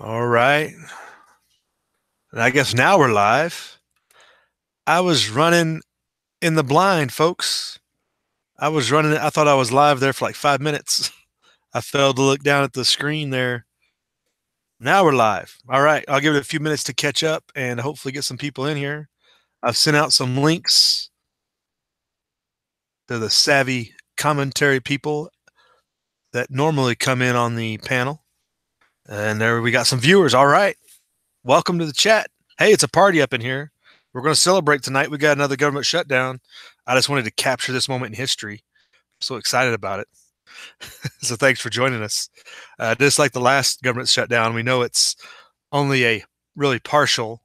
All right. And I guess now we're live. I was running in the blind, folks. I was running. I thought I was live there for like 5 minutes. I failed to look down at the screen there. Now we're live. All right. I'll give it a few minutes to catch up and hopefully get some people in here. I've sent out some links to the savvy commentary people that normally come in on the panel. And there we got some viewers. All right. Welcome to the chat. Hey, it's a party up in here. We're going to celebrate tonight. We got another government shutdown. I just wanted to capture this moment in history. I'm so excited about it. So thanks for joining us. Just like the last government shutdown, we know it's only a really partial,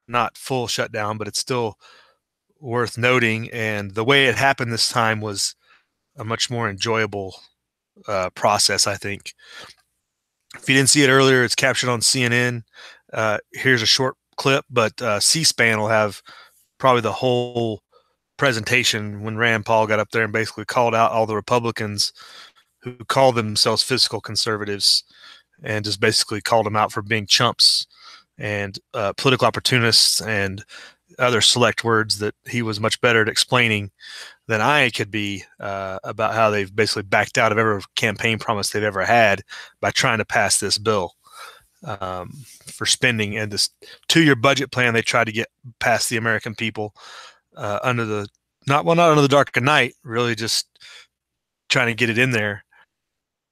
not full shutdown, but it's still worth noting. And the way it happened this time was a much more enjoyable process, I think. If you didn't see it earlier, it's captured on CNN. Here's a short clip, but C-SPAN will have probably the whole presentation when Rand Paul got up there and basically called out all the Republicans who call themselves fiscal conservatives and just basically called them out for being chumps and political opportunists and other select words that he was much better at explaining than I could be about how they've basically backed out of every campaign promise they've ever had by trying to pass this bill for spending. And this 2-year budget plan they tried to get past the American people under the not under the dark of night, really just trying to get it in there,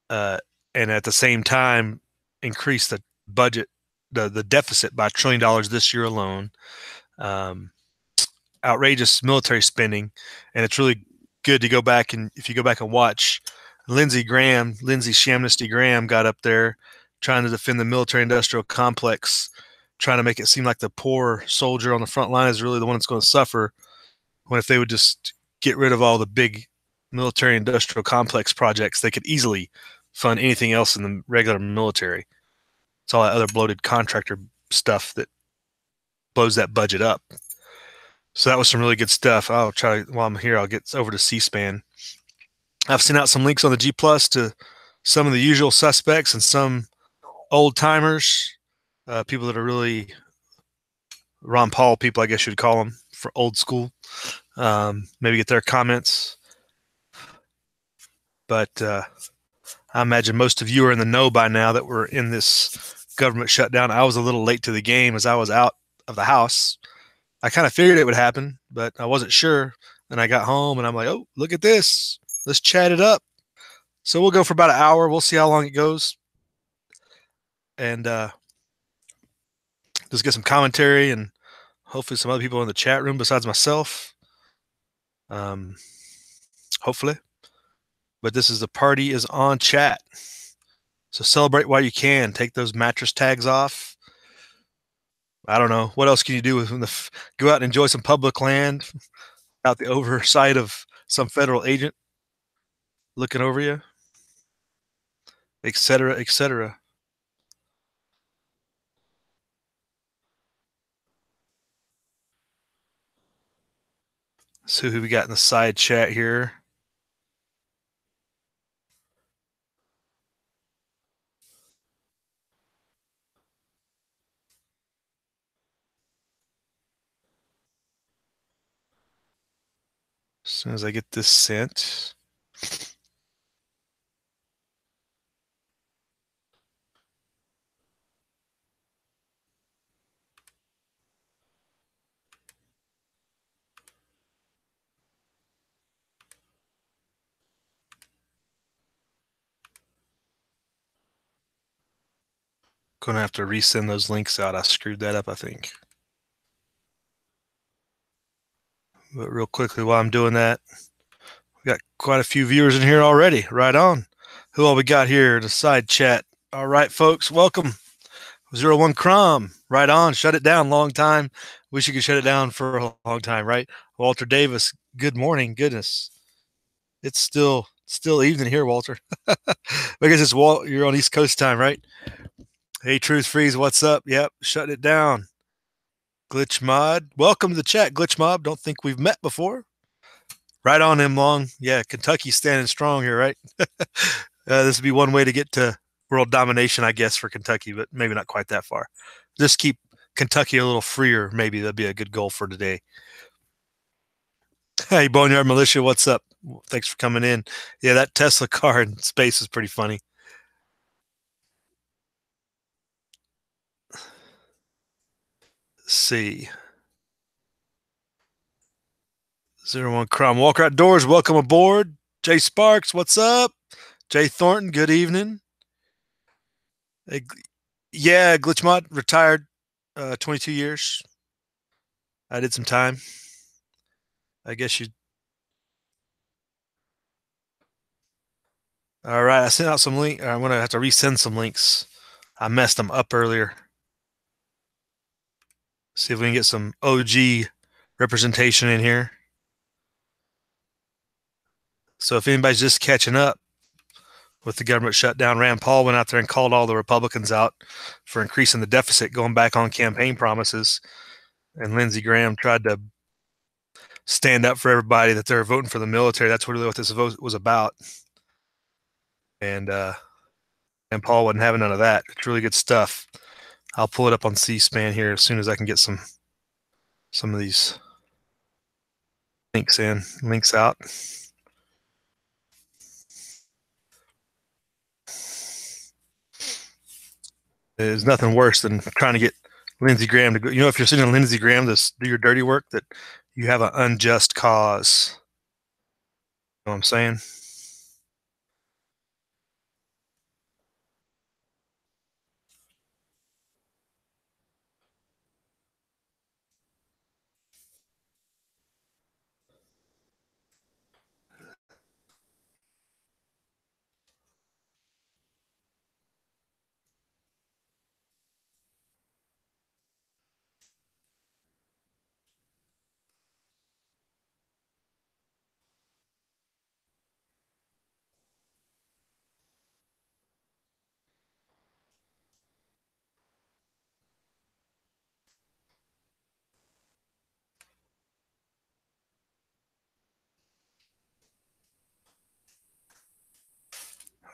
and at the same time increase the budget, the deficit by $1 trillion this year alone. Outrageous military spending, and it's really good to go back and if you go back and watch Lindsey Shamnesty Graham got up there trying to defend the military-industrial complex, trying to make it seem like the poor soldier on the front line is really the one that's going to suffer, when if they would just get rid of all the big military-industrial complex projects, they could easily fund anything else in the regular military. It's all that other bloated contractor stuff that blows that budget up. So that was some really good stuff. I'll try, while I'm here, I'll get over to C-SPAN. I've sent out some links on the G Plus to some of the usual suspects and some old timers, people that are really Ron Paul people, I guess you'd call them, for old school. Maybe get their comments. But I imagine most of you are in the know by now that we're in this government shutdown. I was a little late to the game as I was out of the house. I kind of figured it would happen, but I wasn't sure. And I got home and I'm like, oh, look at this. Let's chat it up. So we'll go for about an hour. We'll see how long it goes. And just get some commentary and hopefully some other people in the chat room besides myself. Hopefully. But this is the party is on chat. So celebrate while you can. Take those mattress tags off. I don't know. What else can you do with go out and enjoy some public land without the oversight of some federal agent looking over you, et cetera, et cetera. So who we got in the side chat here? As soon as I get this sent. Going to have to resend those links out. I screwed that up, I think. But real quickly while I'm doing that, we got quite a few viewers in here already. Right on. Who all we got here in the side chat? All right, folks, welcome. 01 Crom, right on. Shut it down. Long time. Wish you could shut it down for a long time, right? Walter Davis, good morning. Goodness. It's still evening here, Walter. I guess it's you're on East Coast time, right? Hey, Truth Freeze, what's up? Yep, shutting it down. Glitch Mod, welcome to the chat, Glitch Mob. Don't think we've met before. Right on, M Long. Yeah, Kentucky's standing strong here, right? This would be one way to get to world domination, I guess, for Kentucky, but maybe not quite that far. Just keep Kentucky a little freer. Maybe that'd be a good goal for today. Hey, Boneyard Militia, what's up? Thanks for coming in. Yeah, that Tesla car in space is pretty funny. Let's see. 01 Crom Walker Outdoors, welcome aboard. Jay Sparks, what's up? Jay Thornton, good evening. Hey, yeah, Glitchmod, retired 22 years. I did some time. I guess you. All right, I sent out some link. I'm gonna have to resend some links. I messed them up earlier. See if we can get some OG representation in here. So if anybody's just catching up with the government shutdown, Rand Paul went out there and called all the Republicans out for increasing the deficit, going back on campaign promises. And Lindsey Graham tried to stand up for everybody that they're voting for the military. That's really what this vote was about. And Paul wasn't having none of that. It's really good stuff. I'll pull it up on C-SPAN here as soon as I can get some of these links out. There's nothing worse than trying to get Lindsey Graham to go. You know, if you're sitting on Lindsey Graham to do your dirty work, that you have an unjust cause. You know what I'm saying?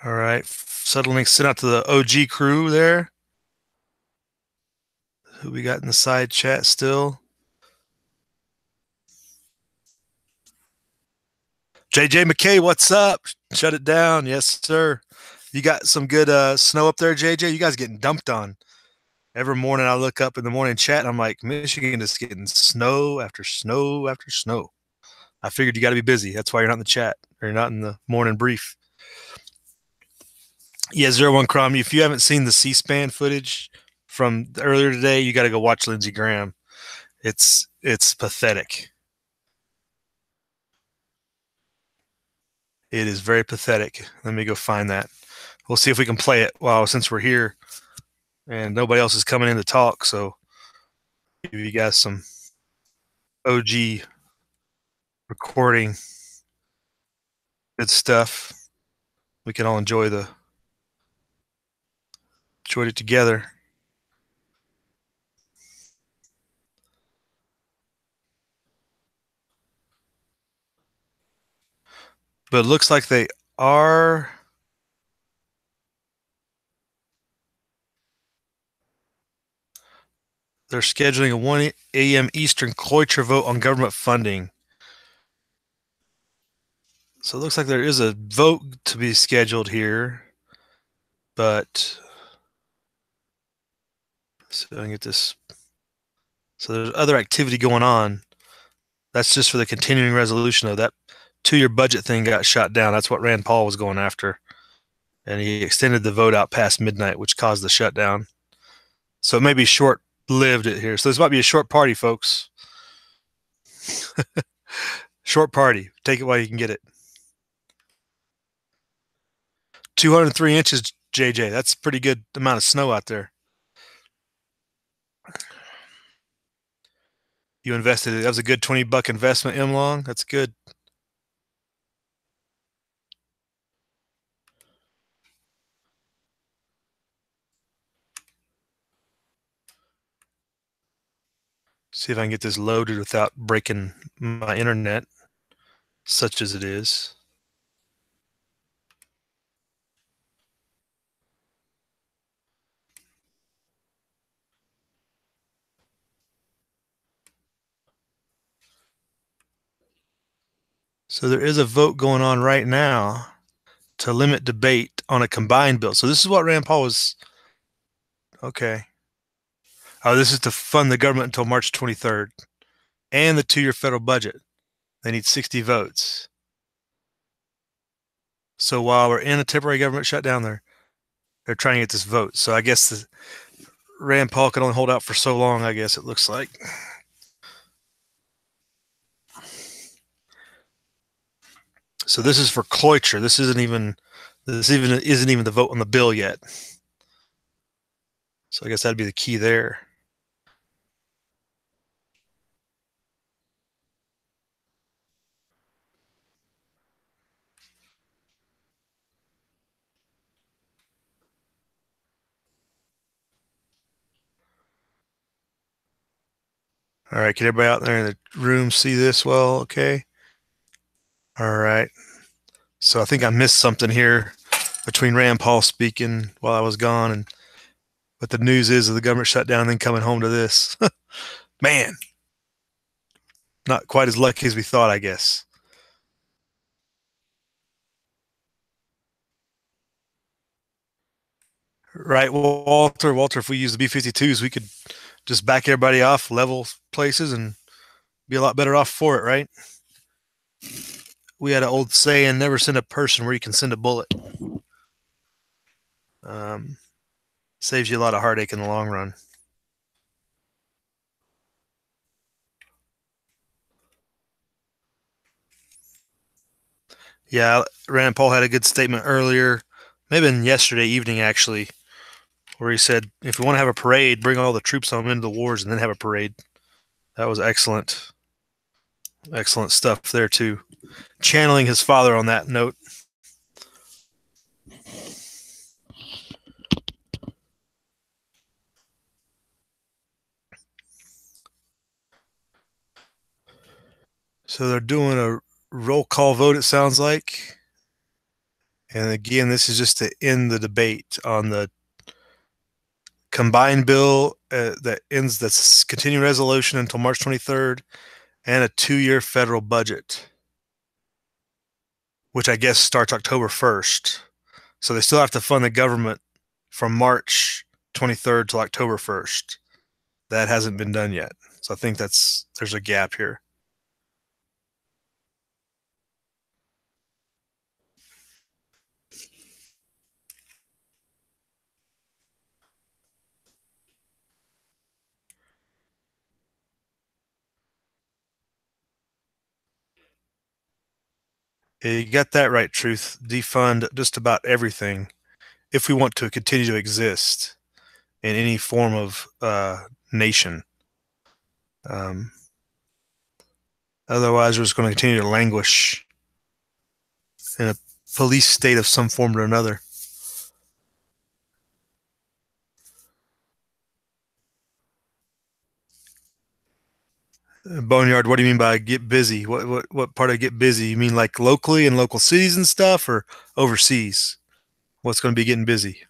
All right. Subtle link sent out to the OG crew there. Who we got in the side chat still? JJ McKay, what's up? Shut it down. Yes, sir. You got some good snow up there, JJ? You guys getting dumped on. Every morning I look up in the morning chat and I'm like, Michigan is getting snow after snow after snow. I figured you got to be busy. That's why you're not in the chat or you're not in the morning brief. Yeah, 01 Crom. If you haven't seen the C-SPAN footage from earlier today, you got to go watch Lindsey Graham. It's pathetic. It is very pathetic. Let me go find that. We'll see if we can play it. Well, since we're here and nobody else is coming in to talk, so give you guys some OG recording, good stuff. We can all enjoy it together. But it looks like they are. They're scheduling a 1 a.m. Eastern cloitre vote on government funding. So it looks like there is a vote to be scheduled here, but so I can get this. So there's other activity going on. That's just for the continuing resolution, though. That 2-year budget thing got shot down. That's what Rand Paul was going after. And he extended the vote out past midnight, which caused the shutdown. So it may be short-lived here. So this might be a short party, folks. Short party. Take it while you can get it. 203 inches, JJ. That's a pretty good amount of snow out there. You invested it. That was a good $20 investment, M Long. That's good. See if I can get this loaded without breaking my internet, such as it is. So there is a vote going on right now to limit debate on a combined bill. So this is what Rand Paul was. Okay. Oh, this is to fund the government until March 23rd and the 2-year federal budget. They need 60 votes. So while we're in a temporary government shutdown, they're trying to get this vote. So I guess Rand Paul can only hold out for so long, I guess it looks like. So this is for cloture. This isn't even the vote on the bill yet. So I guess that'd be the key there. All right, can everybody out there in the room see this well? Okay. All right. So I think I missed something here between Rand Paul speaking while I was gone, and but the news is that the government shut down and then coming home to this. Man, not quite as lucky as we thought, I guess. Right, Walter. If we use the B-52s, we could just back everybody off, level places, and be a lot better off for it, right? We had an old saying, never send a person where you can send a bullet. Um, Saves you a lot of heartache in the long run. Yeah, Rand Paul had a good statement earlier, maybe yesterday evening actually, where he said, if we want to have a parade, bring all the troops home into the wars and then have a parade. That was excellent. Excellent stuff there too. Channeling his father on that note. So they're doing a roll call vote, it sounds like. And again, this is just to end the debate on the combined bill that's continuing resolution until March 23rd and a 2-year federal budget, which I guess starts October 1st. So they still have to fund the government from March 23rd to October 1st. That hasn't been done yet. So I think there's a gap here. Yeah, you got that right, Truth. Defund just about everything if we want to continue to exist in any form of nation. Um, Otherwise, we're just going to continue to languish in a police state of some form or another. Boneyard, what do you mean by get busy? What part of get busy? You mean like locally in local cities and stuff, or overseas? What's going to be getting busy?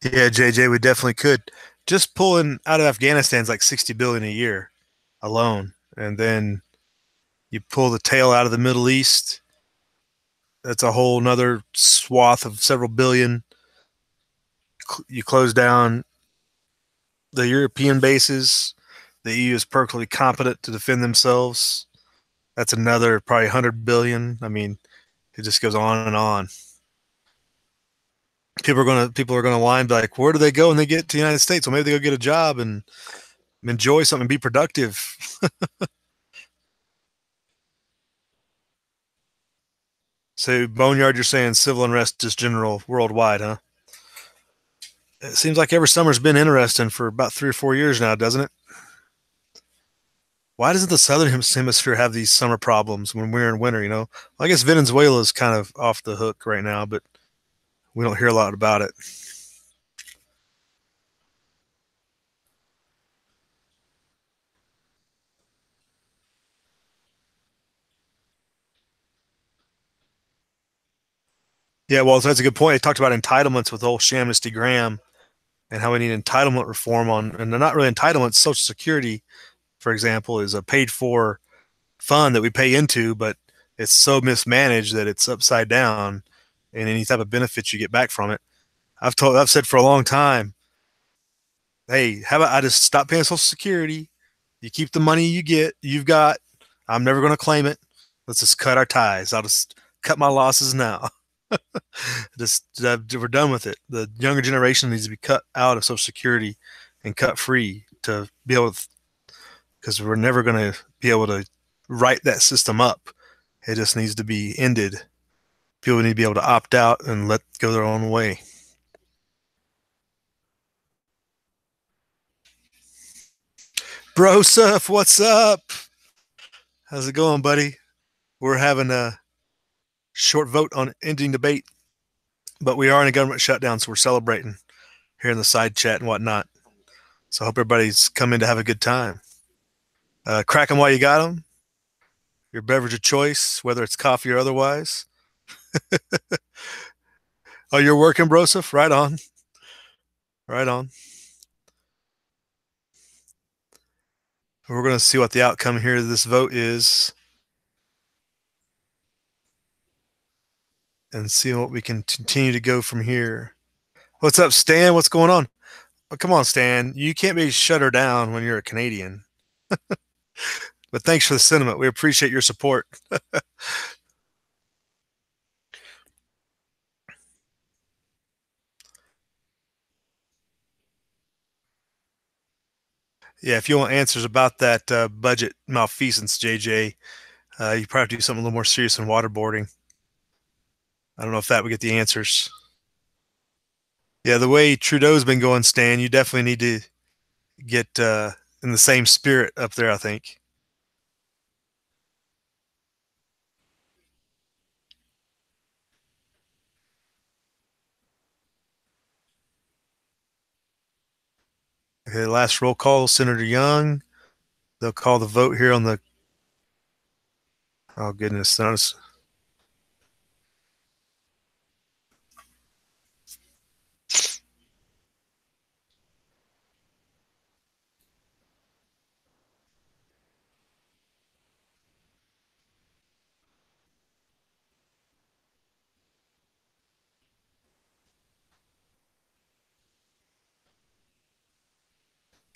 Yeah, JJ, we definitely could. Just pulling out of Afghanistan's like 60 billion a year alone, and then you pull the tail out of the Middle East. That's a whole nother swath of several billion. You close down the European bases. The EU is perfectly competent to defend themselves. That's another probably 100 billion. I mean, it just goes on and on. People are gonna whine like, where do they go when they get to the United States? Well, maybe they go get a job and enjoy something and be productive. So Boneyard, you're saying civil unrest is general worldwide, huh? It seems like every summer's been interesting for about 3 or 4 years now, doesn't it? Why doesn't the southern hemisphere have these summer problems when we're in winter? Well, I guess Venezuela is kind of off the hook right now, but we don't hear a lot about it. Yeah, well, that's a good point. He talked about entitlements with old Shamnesty Graham. and how we need entitlement reform on, and they're not really entitlements. Social Security, for example, is a paid for fund that we pay into, but it's so mismanaged that it's upside down, and any type of benefits you get back from it. I've said for a long time, hey, how about I just stop paying Social Security? You keep the money you've got. I'm never going to claim it. Let's just cut our ties. I'll just cut my losses now. Just we're done with it. The younger generation needs to be cut out of Social Security and cut free to be able to, because we're never going to be able to write that system up. It just needs to be ended. People need to be able to opt out and let go their own way. Broseph, what's up? How's it going, buddy? We're having a short vote on ending debate, but we are in a government shutdown, so we're celebrating here in the side chat and whatnot. So I hope everybody's coming to have a good time. Crack them while you got them. Your beverage of choice, whether it's coffee or otherwise. Oh, you're working, Broseph? Right on. Right on. We're going to see what the outcome here of this vote is and see what we can continue to go from here. What's up, Stan? What's going on? Oh, come on, Stan. You can't be shut her down when you're a Canadian. But thanks for the sentiment. We appreciate your support. Yeah, if you want answers about that budget malfeasance, JJ, you probably have to do something a little more serious than waterboarding. I don't know if that would get the answers. Yeah, the way Trudeau's been going, Stan, you definitely need to get in the same spirit up there, I think. Okay, last roll call, Senator Young. They'll call the vote here on the. Oh goodness,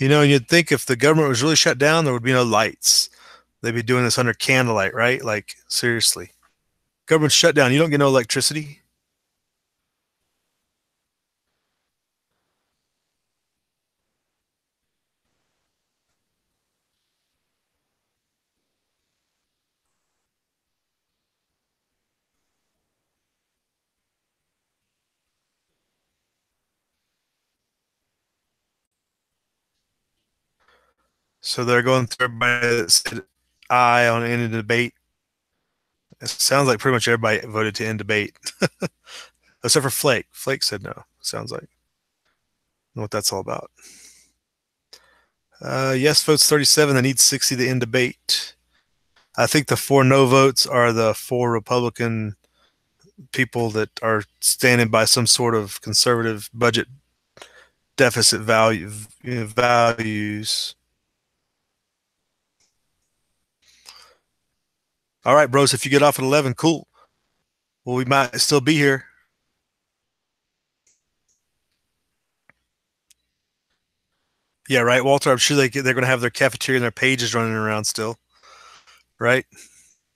you'd think if the government was really shut down, there would be no lights. They'd be doing this under candlelight, right? Like seriously, government shut down. You don't get no electricity. So they're going through everybody that said aye on any debate. It sounds like pretty much everybody voted to end debate, except for Flake. Flake said no. Sounds like. I don't know what that's all about. Yes votes 37. They need 60 to end debate. I think the four no votes are the four Republican people that are standing by some sort of conservative budget deficit values. All right, bros. If you get off at 11, cool. Well, we might still be here. Yeah, right, Walter. I'm sure they're going to have their cafeteria and their pages running around still, right?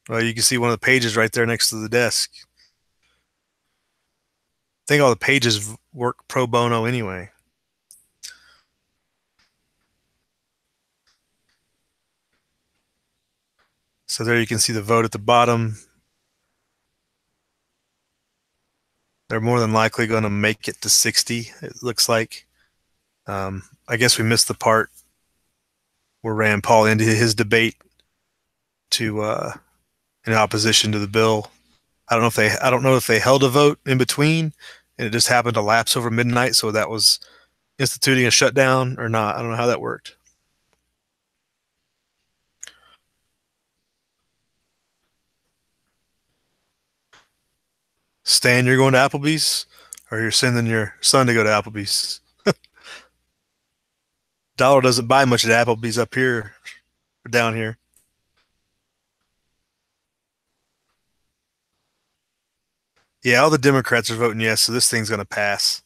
Well, you can see one of the pages right there next to the desk. I think all the pages work pro bono anyway. So there you can see the vote at the bottom. They're more than likely going to make it to 60, it looks like. I guess we missed the part where Rand Paul ended his debate to in opposition to the bill. I don't know if they held a vote in between and it just happened to lapse over midnight, so that was instituting a shutdown or not. I don't know how that worked. Stan, you're going to Applebee's, or you're sending your son to go to Applebee's? Dollar doesn't buy much at Applebee's up here or down here. Yeah, all the Democrats are voting yes, so this thing's going to pass.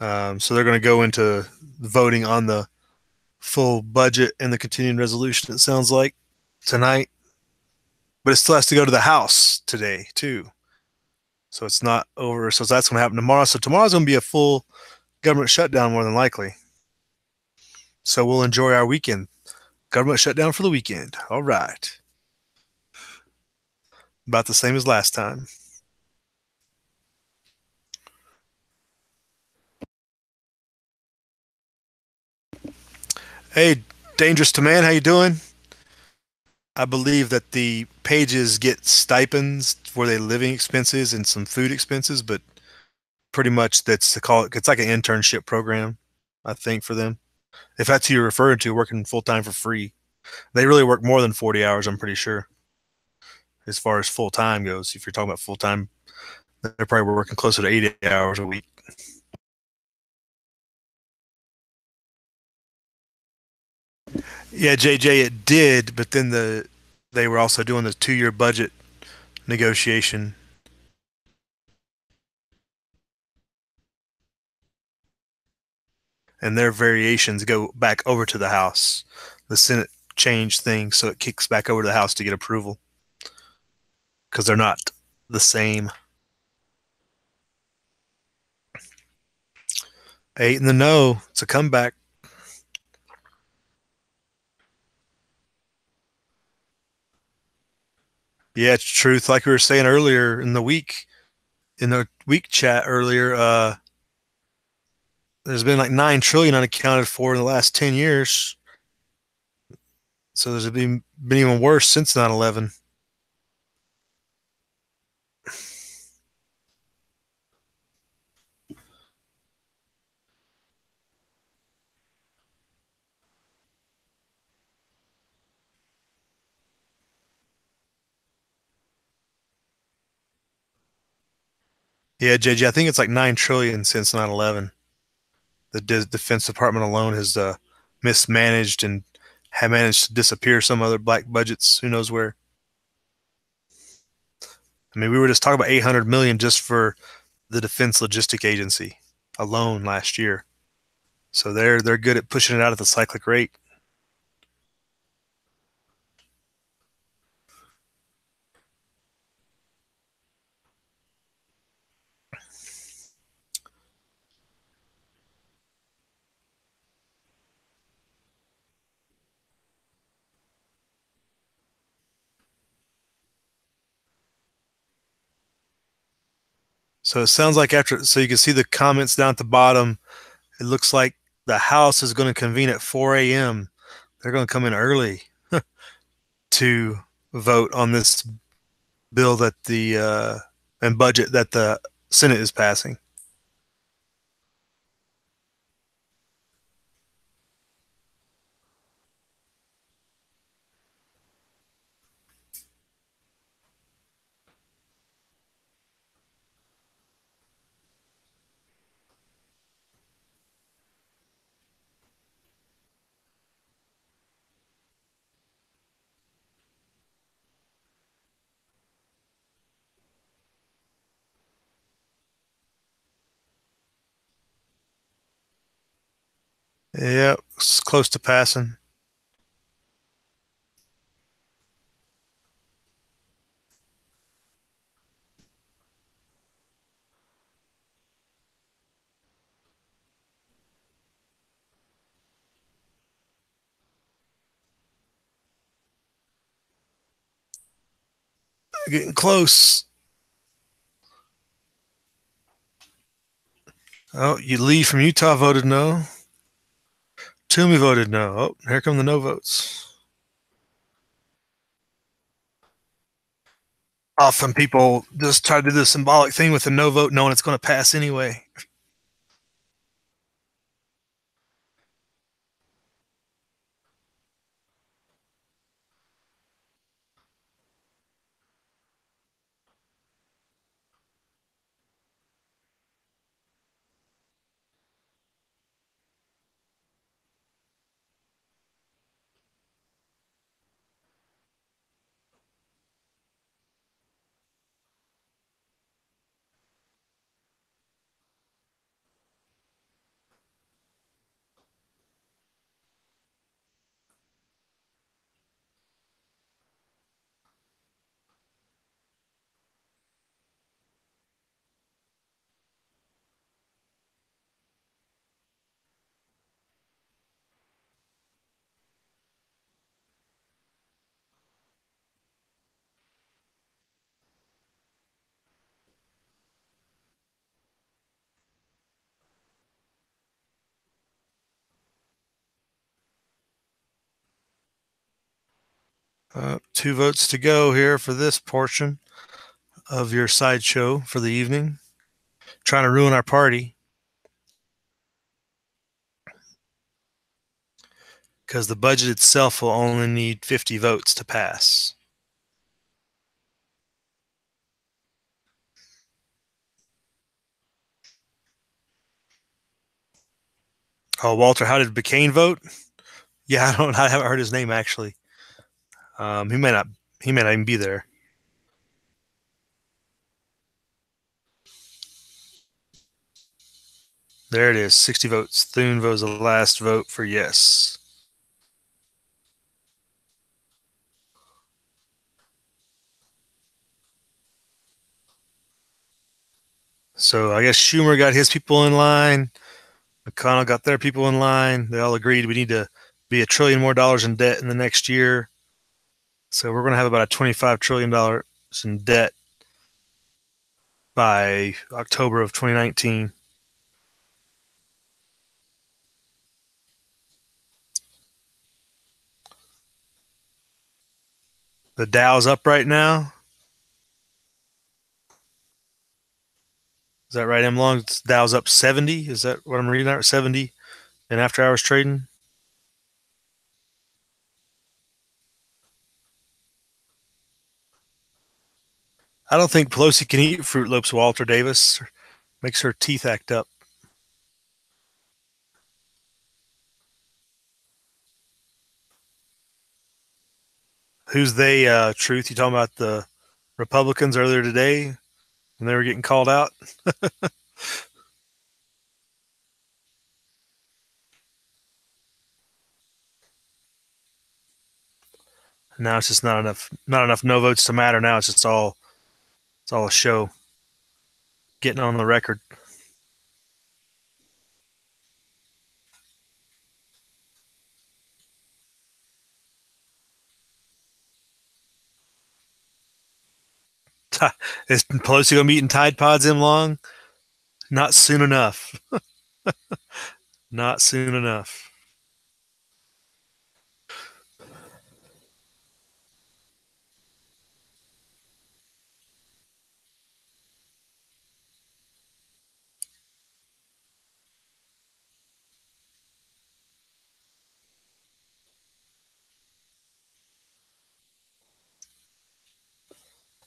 So they're going to go into voting on the full budget and the continuing resolution, it sounds like, tonight. But it still has to go to the House today, too. So it's not over. So that's going to happen tomorrow. So tomorrow's going to be a full government shutdown, more than likely. So we'll enjoy our weekend. Government shutdown for the weekend. All right. About the same as last time. Hey, Dangerous to Man, how you doing? I believe that the pages get stipends for their living expenses and some food expenses, but pretty much that's to call it. It's like an internship program, I think, for them. If that's who you're referring to, working full time for free, they really work more than 40 hours. I'm pretty sure, as far as full time goes. If you're talking about full time, they're probably working closer to 80 hours a week. Yeah, JJ, it did, but then they were also doing the 2 year budget negotiation, and their variations go back over to the House. The Senate changed things, so it kicks back over to the House to get approval because they're not the same. 8 in the no. It's a comeback. Yeah, it's truth. Like we were saying earlier in the week chat earlier, there's been like 9 trillion unaccounted for in the last 10 years. So there's been even worse since 9/11. Yeah, JJ, I think it's like 9 trillion since 9/11. The Defense Department alone has mismanaged and have managed to disappear some other black budgets. Who knows where? I mean, we were just talking about 800 million just for the Defense Logistic Agency alone last year. So they're good at pushing it out at the cyclic rate. So it sounds like so you can see the comments down at the bottom. It looks like the House is going to convene at 4 a.m. They're going to come in early to vote on this bill that the and budget that the Senate is passing. Yeah, it's close to passing. Getting close. Oh, you Lee from Utah voted no. Toomey voted no. Oh, here come the no votes. Often people just try to do the symbolic thing with a no vote, knowing it's going to pass anyway. Two votes to go here for this portion of your sideshow for the evening. Trying to ruin our party because the budget itself will only need 50 votes to pass. Oh, Walter, how did McCain vote? Yeah, I haven't heard his name actually. He may not. He may not even be there. There it is. 60 votes. Thune was the last vote for yes. So I guess Schumer got his people in line. McConnell got their people in line. They all agreed we need to be $1 trillion more in debt in the next year. So we're going to have about a $25 trillion in debt by October of 2019. The Dow's up right now. Is that right, M. Long? Dow's up 70. Is that what I'm reading out? 70 in after hours trading? I don't think Pelosi can eat Fruit Loops, Walter Davis. Makes her teeth act up. Who's they, Truth? You talking about the Republicans earlier today when they were getting called out? Now it's just not enough no votes to matter. Now it's all a show. Getting on the record. Is Pelosi gonna be eating Tide Pods in long? Not soon enough. Not soon enough.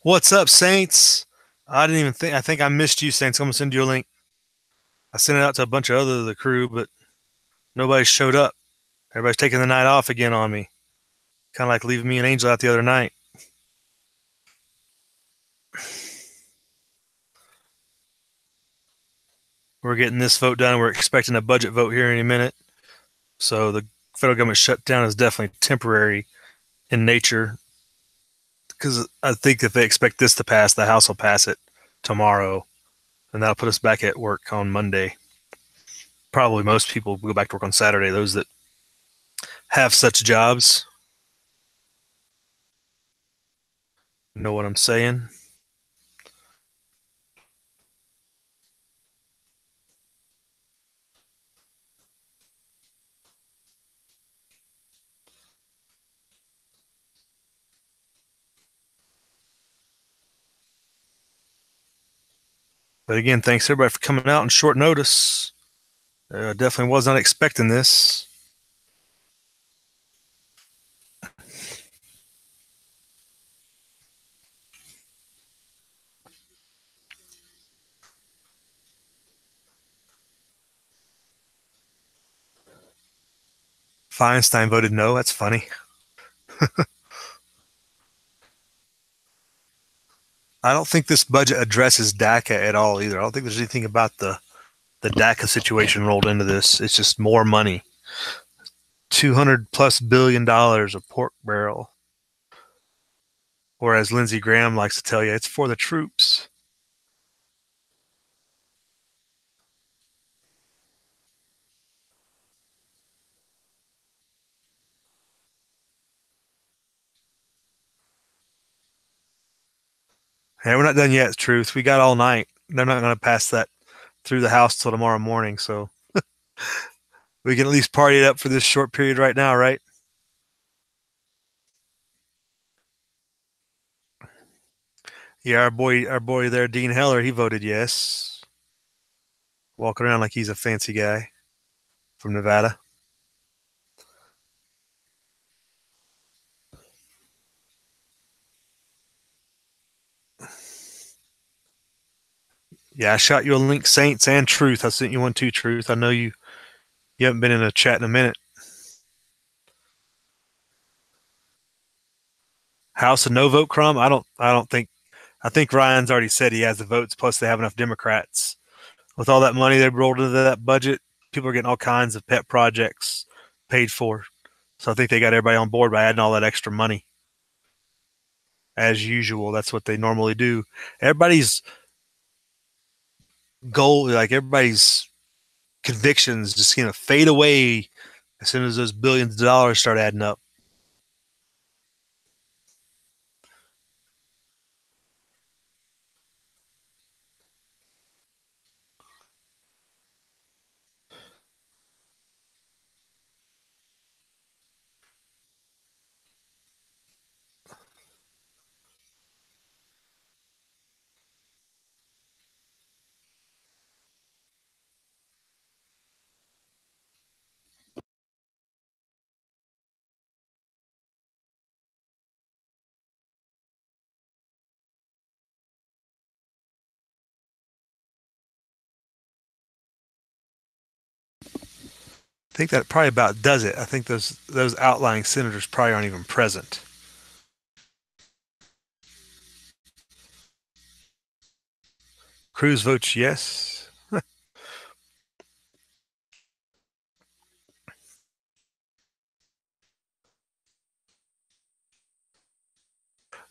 What's up, Saints? I didn't even think. I think I missed you, Saints. I'm gonna send you a link. I sent it out to a bunch of other of the crew, but nobody showed up. Everybody's taking the night off again on me. Kind of like leaving me and Angel out the other night. We're getting this vote done. We're expecting a budget vote here in a minute. So the federal government shutdown is definitely temporary in nature. Because I think if they expect this to pass, the House will pass it tomorrow, and that'll put us back at work on Monday. Probably most people will go back to work on Saturday. Those that have such jobs. You know what I'm saying? But again, thanks everybody for coming out on short notice. Definitely was not expecting this. Feinstein voted no. That's funny. I don't think this budget addresses DACA at all either. I don't think there's anything about the DACA situation rolled into this. It's just more money. $200+ billion a pork barrel. Or as Lindsey Graham likes to tell you, it's for the troops. Hey, we're not done yet, Truth. We got all night. They're not going to pass that through the House till tomorrow morning, so we can at least party it up for this short period right now, right? Yeah, our boy there, Dean Heller, he voted yes. Walking around like he's a fancy guy from Nevada. Yeah, I shot you a link, Saints and Truth. I sent you one too, Truth. I know you haven't been in a chat in a minute. House of no vote crumb. I don't think. I think Ryan's already said he has the votes. Plus, they have enough Democrats with all that money they rolled into that budget. People are getting all kinds of pet projects paid for. So I think they got everybody on board by adding all that extra money. As usual, that's what they normally do. Everybody's goal, like everybody's convictions, just fade away as soon as those billions of dollars start adding up. I think that probably about does it. I think those outlying senators probably aren't even present. Cruz votes yes.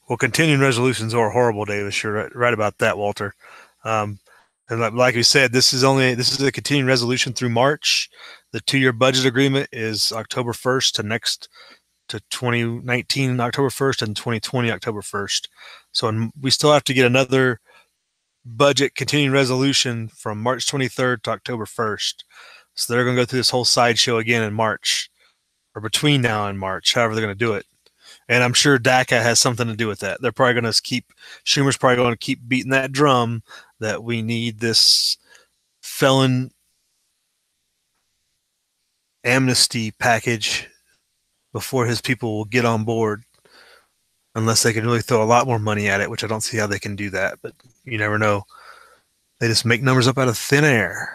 Well, continuing resolutions are horrible, Davis. You're right about that, Walter. Um, and like we said, this is a continuing resolution through March. The 2-year budget agreement is October 1st to 2019 October 1st and 2020 October 1st. So we still have to get another budget continuing resolution from March 23rd to October 1st. So they're going to go through this whole sideshow again in March or between now and March, however they're going to do it. And I'm sure DACA has something to do with that. They're probably going to Schumer's probably going to keep beating that drum that we need this felon amnesty package before his people will get on board, unless they can really throw a lot more money at it, which I don't see how they can do that. But you never know. They just make numbers up out of thin air.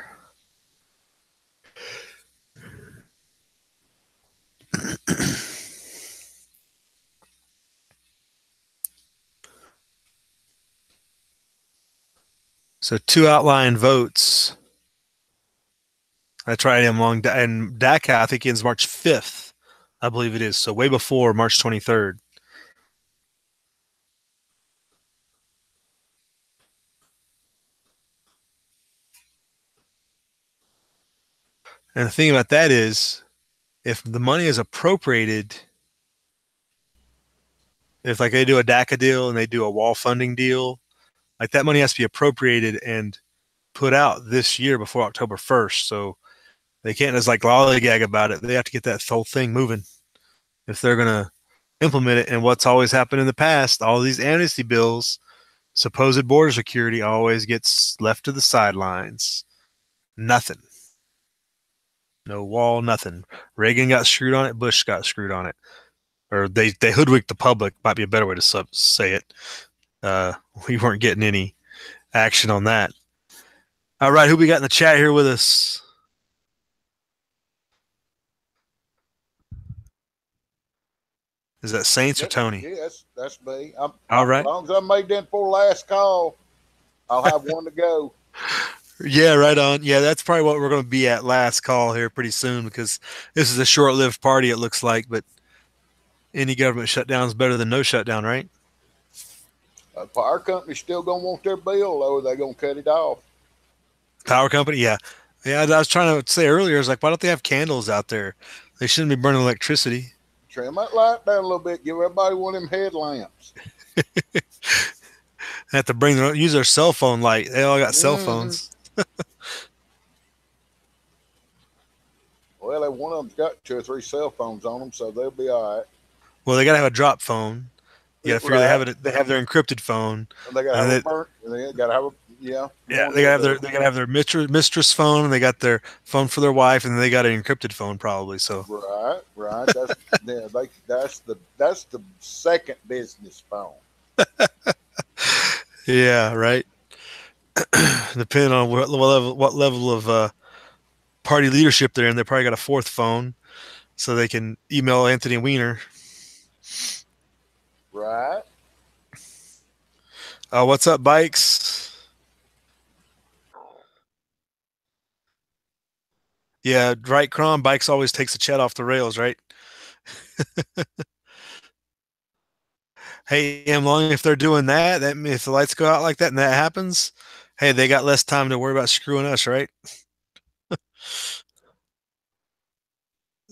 So 2 outline votes. I tried him long, and DACA I think ends March 5th. I believe it is. So way before March 23rd. And the thing about that is, if the money is appropriated, if like they do a DACA deal and they do a wall funding deal, like that money has to be appropriated and put out this year before October 1st. So they can't just like lollygag about it. They have to get that whole thing moving if they're going to implement it. And what's always happened in the past, all these amnesty bills, supposed border security always gets left to the sidelines. Nothing. No wall, nothing. Reagan got screwed on it. Bush got screwed on it. Or they hoodwinked the public, might be a better way to say it. We weren't getting any action on that. All right, who we got in the chat here with us? Is that Saints or Tony? Yeah, that's me. All right. As long as I made that for last call, I'll have one to go. Yeah, right on. Yeah, that's probably what we're going to be at last call here pretty soon because this is a short-lived party, it looks like. But any government shutdown is better than no shutdown, right? Power company's still going to want their bill, though. They're going to cut it off. Power company, yeah. Yeah, I was trying to say earlier, I was like, why don't they have candles out there? They shouldn't be burning electricity. Trim that light down a little bit. Give everybody one of them headlamps. They have to use their cell phone light. They all got cell phones. Well, one of them's got 2 or 3 cell phones on them, so they'll be all right. Well, they got to have a drop phone. You got to figure Right. they have their encrypted phone, And they got to and have a then burnt. They got to have a yeah. yeah, One will do. they gotta have their mistress phone, and they got their phone for their wife, and they got an encrypted phone probably. So Right, right. That's yeah. That's the second business phone. yeah, right. Depending on what level of party leadership they're in, they probably got a fourth phone, so they can email Anthony Weiner. Right. What's up, bikes? Yeah, right, Crom. Bikes always takes the chat off the rails, right? Hey, am long if they're doing that, if the lights go out like that and that happens, hey, they got less time to worry about screwing us, right?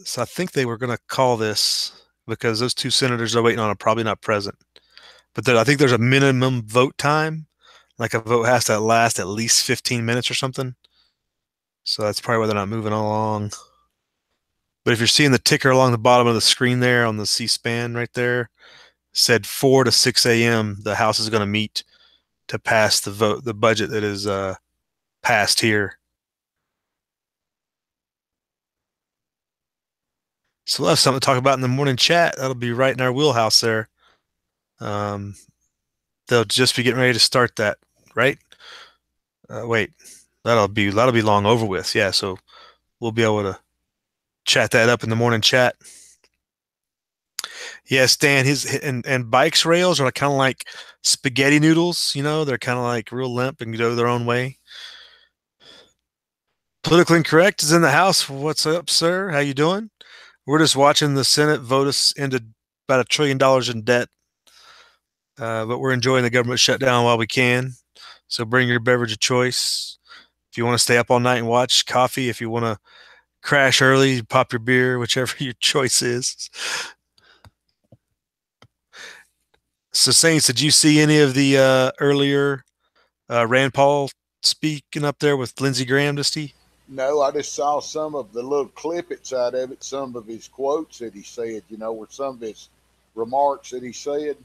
So I think they were going to call this because those two senators are waiting on are probably not present. But I think there's a minimum vote time. Like a vote has to last at least 15 minutes or something. So that's probably why they're not moving along. But if you're seeing the ticker along the bottom of the screen there on the C-SPAN right there, said 4 to 6 a.m. the House is going to meet to pass the budget that is passed here. So we'll have something to talk about in the morning chat. That'll be right in our wheelhouse there. Um, they'll just be getting ready to start that, right? Wait, that'll be long over with. Yeah, so we'll be able to chat that up in the morning chat. Yeah, Stan, his and bikes rails are kind of like spaghetti noodles. You know, they're kind of like real limp and go their own way. Politically incorrect is in the house. What's up, sir? How you doing? We're just watching the Senate vote us into about $1 trillion in debt, but we're enjoying the government shutdown while we can. So bring your beverage of choice. If you want to stay up all night and watch, coffee. If you want to crash early, pop your beer, whichever your choice is. So, Saints, did you see any of the earlier Rand Paul speaking up there with Lindsey Graham, Dusty? No, I just saw some of the little clippets out of it, some of his quotes that he said, or some of his remarks that he said.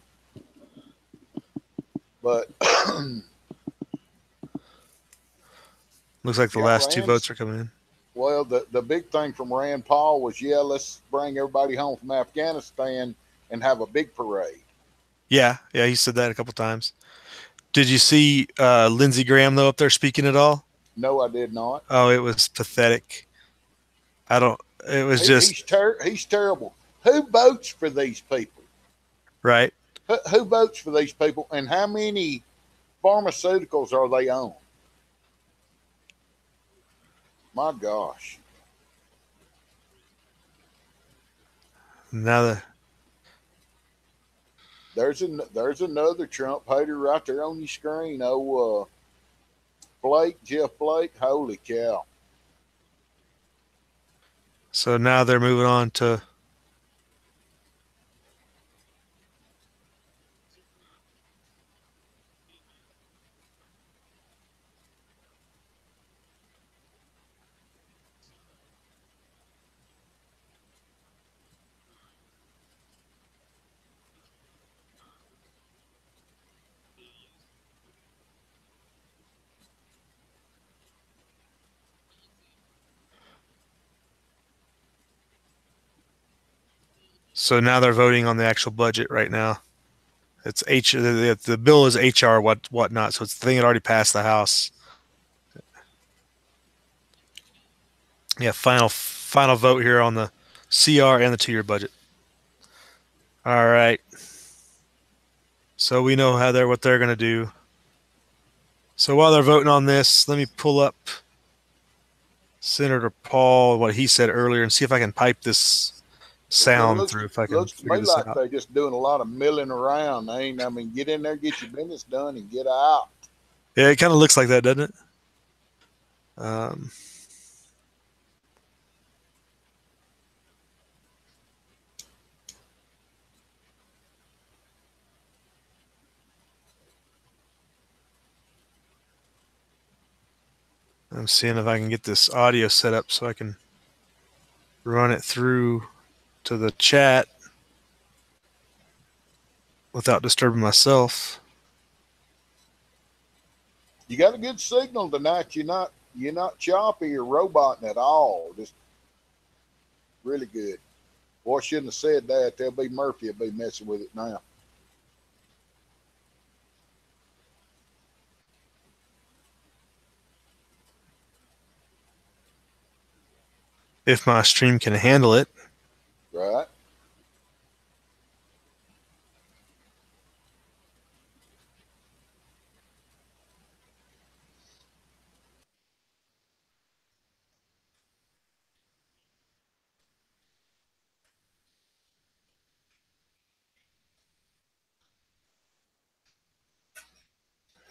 But Looks like the yeah, last two votes Rand's are coming in. well, the big thing from Rand Paul was, yeah, let's bring everybody home from Afghanistan and have a big parade. Yeah, yeah, he said that a couple times. Did you see Lindsey Graham though up there speaking at all? No, I did not. Oh, it was pathetic. I don't. It was just He's terrible. Who votes for these people? right. Who votes for these people? And how many pharmaceuticals are they on? My gosh. Now the There's another Trump hater right there on your screen. Oh, Jeff Flake. Holy cow! so now they're moving on to. So now they're voting on the actual budget right now. It's the bill is HR whatnot. So it's the thing that already passed the House. Yeah, final vote here on the CR and the 2-year budget. All right. So we know what they're going to do. So while they're voting on this, let me pull up Senator Paul, what he said earlier, and see if I can pipe this It sound through, if I can looks to figure me this like out. they're just doing a lot of milling around. I mean, get in there, get your business done, and get out. Yeah, it kind of looks like that, doesn't it? Um, I'm seeing if I can get this audio set up so I can run it through to the chat. without disturbing myself. You got a good signal tonight. You're not choppy or roboting at all. Just really good. Boy, I shouldn't have said that. There'll be Murphy will be messing with it now. If my stream can handle it. Right?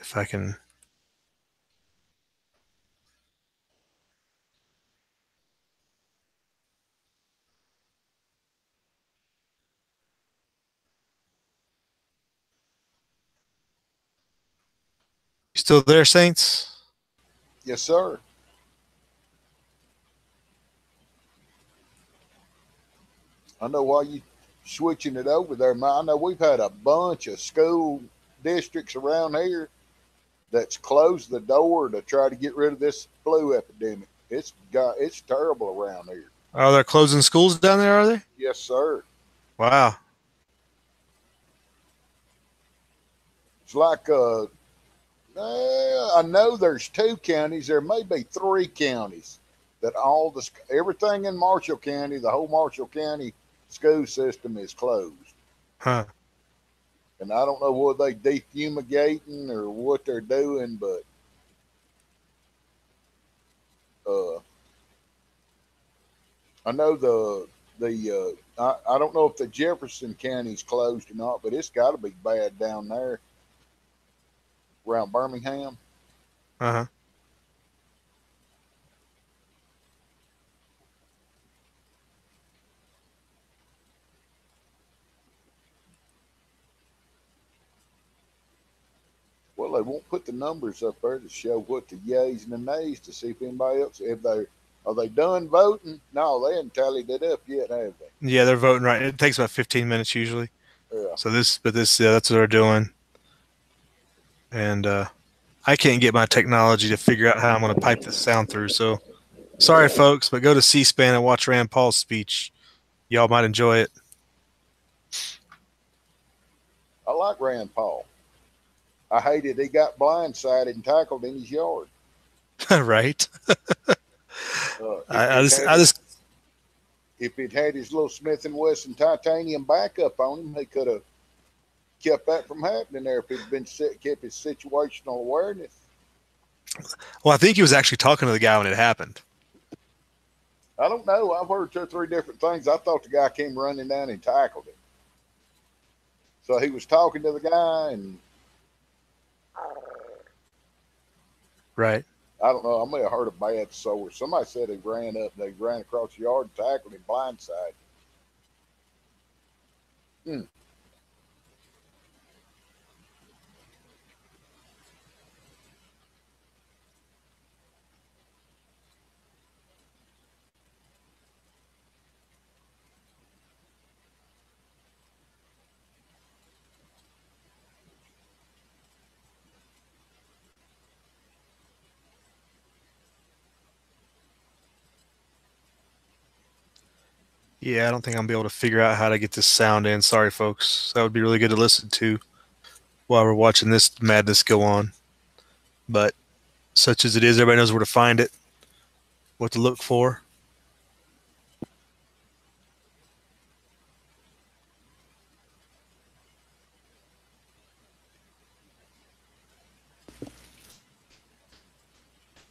If I can. You still there, Saints? Yes, sir. I know why you switching it over there, man. I know we've had a bunch of school districts around here that's closed the door to try to get rid of this flu epidemic. It's terrible around here. Oh, they're closing schools down there, are they? Yes, sir. Wow. It's like I know there's two counties. There may be three counties that everything in Marshall County, the whole Marshall County school system is closed. Huh. And I don't know what they defumigating or what they're doing, but uh, I know I don't know if the Jefferson County's closed or not, but it's got to be bad down there around Birmingham. Uh huh. Well, they won't put the numbers up there to show what the yays and the nays to see if anybody else if they are they done voting. No, they haven't tallied it up yet, have they? Yeah, they're voting right. It takes about 15 minutes usually. Yeah. So yeah, that's what they're doing. And I can't get my technology to figure out how I'm going to pipe this sound through. So sorry, folks, but go to C-SPAN and watch Rand Paul's speech. Y'all might enjoy it. I like Rand Paul. I hated he got blindsided and tackled in his yard. Right? If I it just, had I his just, if it had his little Smith and Wesson titanium backup on him, he could have kept that from happening there if he'd kept his situational awareness. well, I think he was actually talking to the guy when it happened. I don't know. I've heard two or three different things. I thought the guy came running down and tackled him. So he was talking to the guy, and Right. I don't know. I may have heard a bad source. Somebody said they ran across the yard and tackled him blindside. Hmm. Yeah, I don't think I'm gonna be able to figure out how to get this sound in. Sorry, folks. That would be really good to listen to while we're watching this madness go on. But such as it is, everybody knows where to find it, what to look for.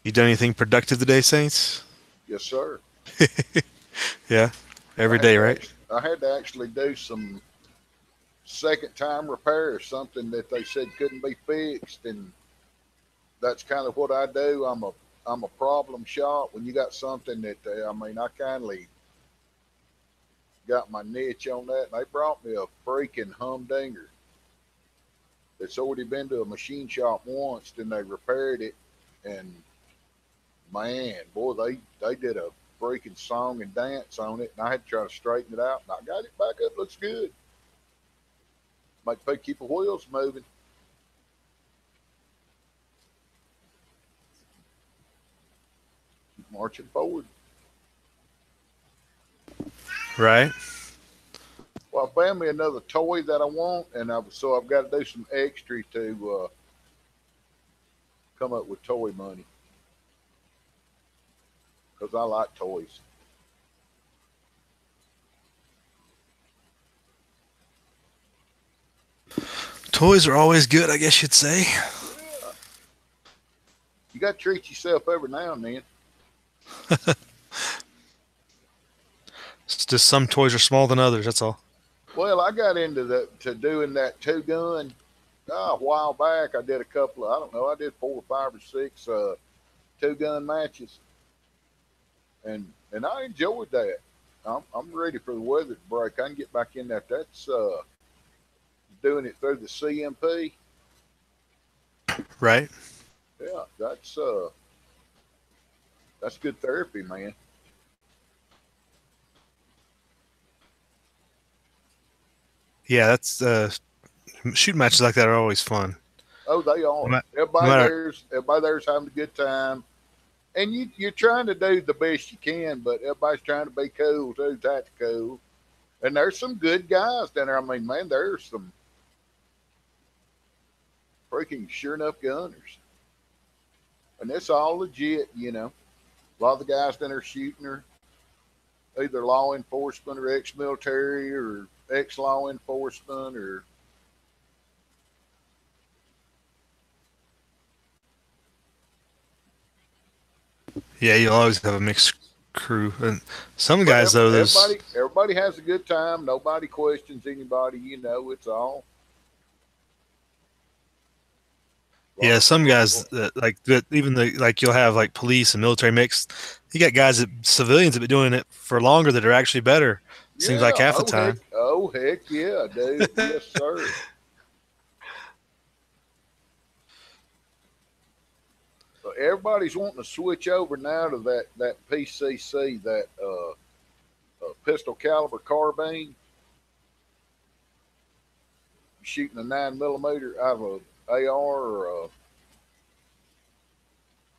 You done anything productive today, Saints? Yes, sir. Yeah, every day, right? I had to actually do some second time repairs, something that they said couldn't be fixed, and that's kind of what I do. I'm a problem shop. When you got something that I kindly got my niche on that. And they brought me a freaking humdinger that's already been to a machine shop once. Then they repaired it, and man, boy, they did a freaking song and dance on it, and I had to try to straighten it out. And I got it back up. Looks good. Make people keep the wheels moving. Keep marching forward. Right. Well, I found me another toy that I want, and so I've got to do some extra to come up with toy money because I like toys. Toys are always good, I guess you'd say. Yeah, you got to treat yourself every now and then. It's just some toys are smaller than others. That's all. Well, I got into doing that two gun a while back. I did a couple of, I don't know, I did 4 or 5 or 6 two gun matches, and I enjoyed that. I'm ready for the weather to break. I can get back in that. That's doing it through the CMP. Right. Yeah, that's good therapy, man. Yeah, that's shooting matches like that are always fun. Oh, they No, are. no matter. Everybody there's having a good time, and you're trying to do the best you can, but everybody's trying to be cool too, tactical. And there's some good guys down there. I mean, man, there's some freaking sure enough gunners, and it's all legit. A lot of the guys down there shooting are either law enforcement or ex-military or ex-law enforcement or Yeah, you'll always have a mixed crew, and some but guys though, those everybody has a good time. Nobody questions anybody. It's all a lot yeah, of some guys people. that like that even the like you'll have like police and military mixed. You got guys that civilians that been doing it for longer that are actually better. Seems like Yeah. half the time. Oh heck, yeah, dude. Yes, sir. So everybody's wanting to switch over now to that PCC, that pistol caliber carbine, shooting a 9 millimeter out of a AR or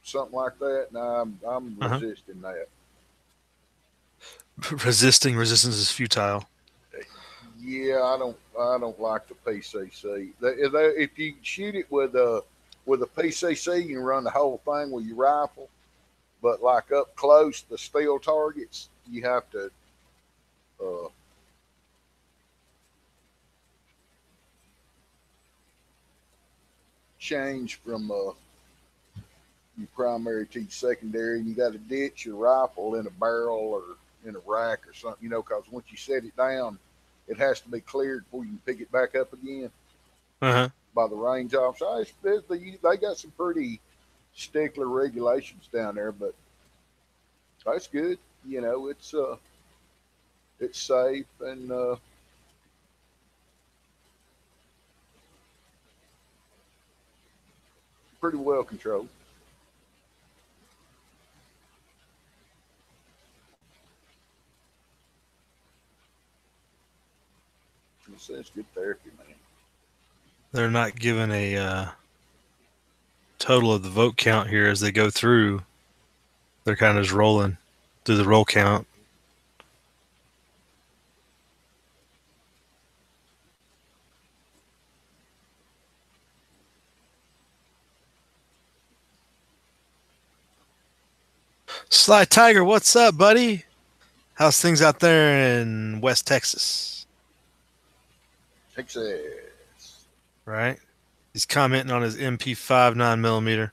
something like that. And I'm Uh-huh. resisting that. Resistance is futile. Yeah, I don't like the PCC. If you shoot it with a PCC, you can run the whole thing with your rifle. But like up close, the steel targets, you have to uh, change from your primary to your secondary, and you got to ditch your rifle in a barrel or in a rack or something. Because once you set it down, it has to be cleared before you can pick it back up again Uh-huh. by the range officer. They got some pretty stickler regulations down there, but that's good. It's safe and pretty well controlled. It's good therapy, man. They're not given a total of the vote count here as they go through. They're kind of just rolling through the roll count. Sly Tiger, what's up, buddy? How's things out there in West Texas? Texas. Right? He's commenting on his MP5 9 millimeter.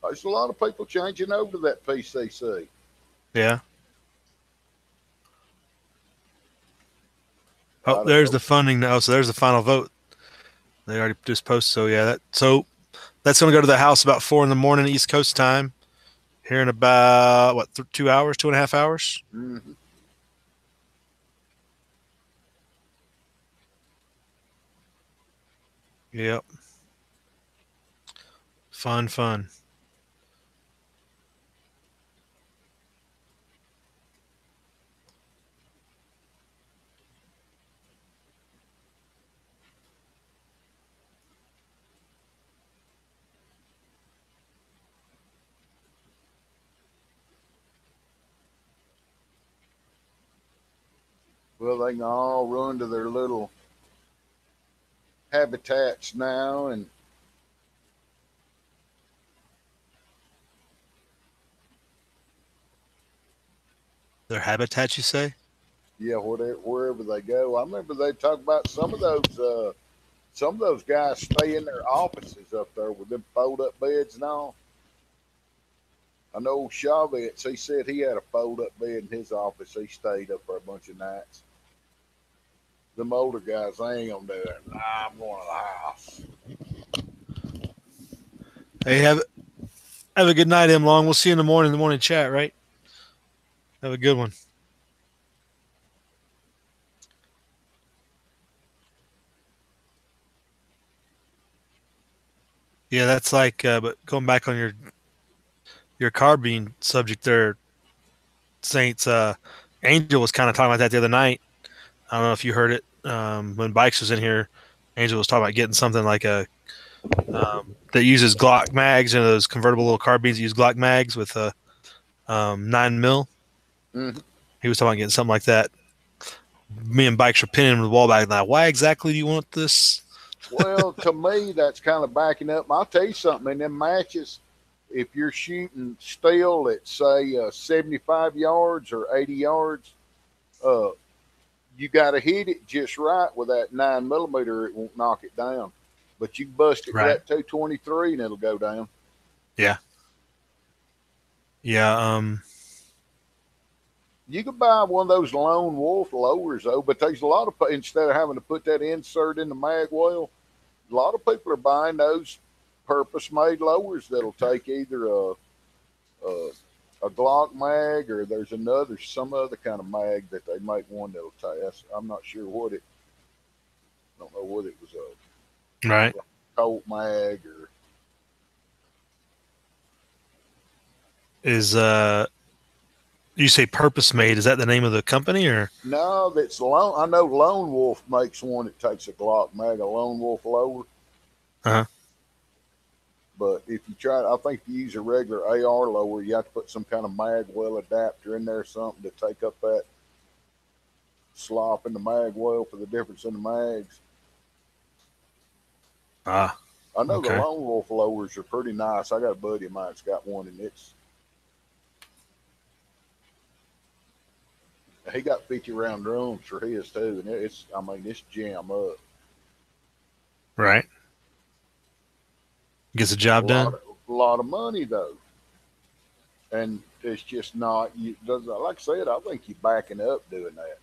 There's a lot of people changing over to that PCC. Yeah. Oh, I don't there's know. the funding now. So there's the final vote. They already just posted. So yeah, that's going to go to the House about 4 in the morning East Coast time. Here in about what 2 hours, 2.5 hours. Mm-hmm. Yep. Fun, fun. Well, they can all run to their little habitats now, and Their habitat, you say? yeah, wherever they go. I remember they talk about some of those guys stay in their offices up there with them fold up beds and all. I know Chavez, he said he had a fold up bed in his office. He stayed up there a bunch of nights. Them older guys, they ain't gonna do that. Nah, I'm going to the house. Hey, have a good night, M Long. We'll see you in the morning chat, right? Have a good one. Yeah, that's like, but going back on your carbine subject there, Saints. Angel was kind of talking about that the other night. I don't know if you heard it when Bikes was in here. Angel was talking about getting something like a that uses Glock mags and those convertible little carbines that use Glock mags with a 9 mil. Mm-hmm. He was talking about getting something like that. Me and Bikes were pinning him to the wall back now. Why exactly do you want this? Well, to me, that's kind of backing up. I'll tell you something. In them matches, if you're shooting steel at say 75 yards or 80 yards, uh, you got to hit it just right with that 9 millimeter. It won't knock it down, but you bust it with Right. that 223 and it'll go down. Yeah. Yeah. You could buy one of those lone wolf lowers though, but there's a lot of instead of having to put that insert in the mag well, a lot of people are buying those purpose made lowers that'll take either a a Glock mag or there's some other kind of mag that they make one that'll take. I'm not sure what it. I don't know whether it was Right. a Colt mag or Is you say purpose made? Is that the name of the company or? no. That's lone. I know Lone Wolf makes one that takes a Glock mag, a Lone Wolf lower. Uh-huh. But if you try, I think if you use a regular AR lower, you have to put some kind of mag well adapter in there, or something to take up that slop in the mag well for the difference in the mags. Ah. I know the Okay. Lone Wolf lowers are pretty nice. I got a buddy of mine that's got one, and it's he got 50 round drums for his too, and it's I mean it's jam up. Right. Gets the A job lot done. of a lot of money though, and it's just not. You like I said, I think you're backing up doing that.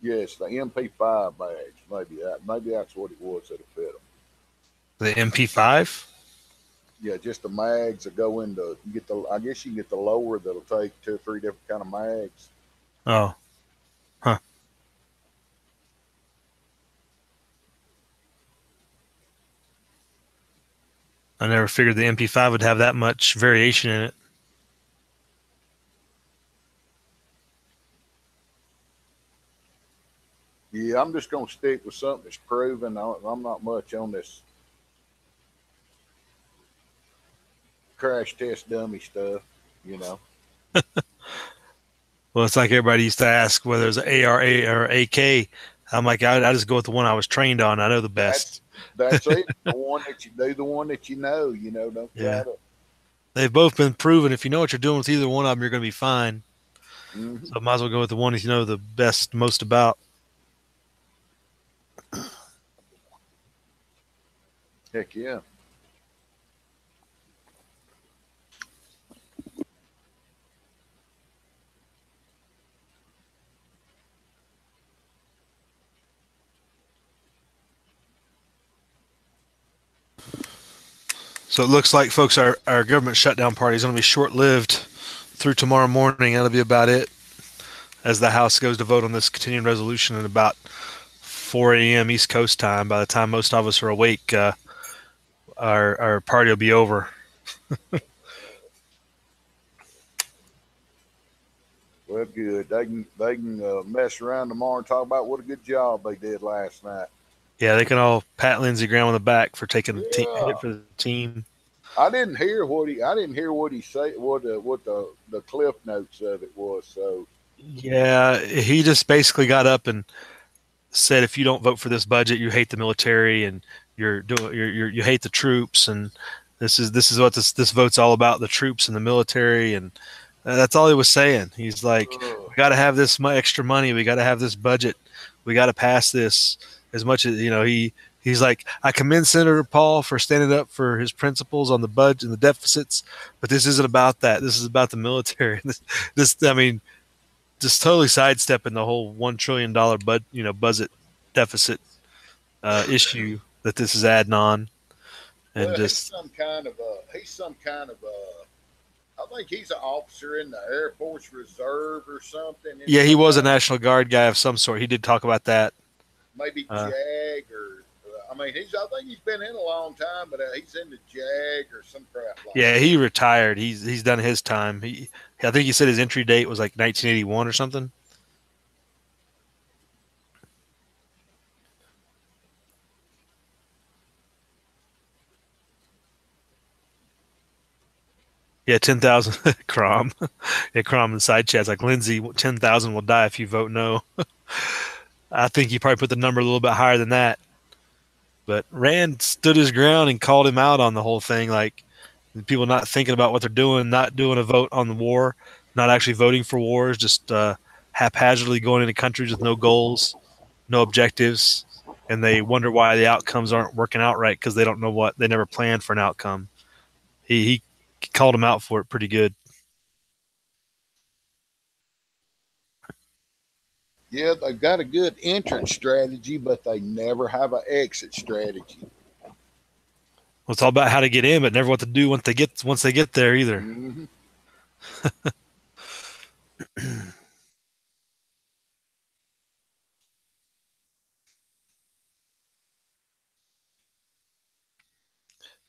Yes, the MP5 bags. Maybe that's what it was that fit them. The MP5. Yeah, just the mags that go into. You get the. I guess you can get the lower that'll take two or three different kind of mags. Oh. Huh. I never figured the MP5 would have that much variation in it. Yeah, I'm just gonna stick with something that's proven. I'm not much on this crash test dummy stuff. You know. Well, it's like everybody used to ask whether it's an ARA or AK. I'm like, I just go with the one I was trained on. I know the That's best. that's it. The one that you do, the one that you know. You know, don't try Yeah. to. They've both been proven. If you know what you're doing with either one of them, you're going to be fine. Mm-hmm. So might as well go with the one that you know the best, most about. Heck yeah. So it looks like, folks, our government shutdown party is going to be short lived through tomorrow morning. That'll be about it as the House goes to vote on this continuing resolution at about 4 a.m. East Coast time. By the time most of us are awake, our party will be over. Well, good. They can mess around tomorrow and talk about what a good job they did last night. Yeah, they can all pat Lindsey Graham on the back for taking the hit Yeah, for the team. I didn't hear what he say. What the cliff notes of it was. So Yeah, he just basically got up and said, if you don't vote for this budget, you hate the military and you hate the troops, and this is what this vote's all about: the troops and the military, and that's all he was saying. He's like, uh, we got to have this extra money, we got to have this budget, we got to pass this. As much as he's like, I commend Senator Paul for standing up for his principles on the budget and the deficits, but this isn't about that. This is about the military. I mean, just totally sidestepping the whole $1 trillion budget deficit issue that this is adding on, and well, just he's some kind of a. I think he's an officer in the Air Force Reserve or something. yeah, he was a Anyway, National Guard guy of some sort. He did talk about that. maybe Uh, Jag or. I mean, I think he's been in a long time, but he's in the Jag or some crap like yeah, that. he retired. He's done his time. I think he said his entry date was like 1981 or something. Yeah, 10,000 Crom. Yeah, Crom in the side chat's like, Lindsay, 10,000 will die if you vote no. I think he probably put the number a little bit higher than that. But Rand stood his ground and called him out on the whole thing. Like, people not thinking about what they're doing, not doing a vote on the war, not actually voting for wars, just haphazardly going into countries with no goals, no objectives, and they wonder why the outcomes aren't working out right because they don't know what they never planned for an outcome. He called him out for it pretty good. Yeah, they've got a good entrance strategy, but they never have an exit strategy. Well, it's all about how to get in, but never what to do once they get there either. Mm-hmm.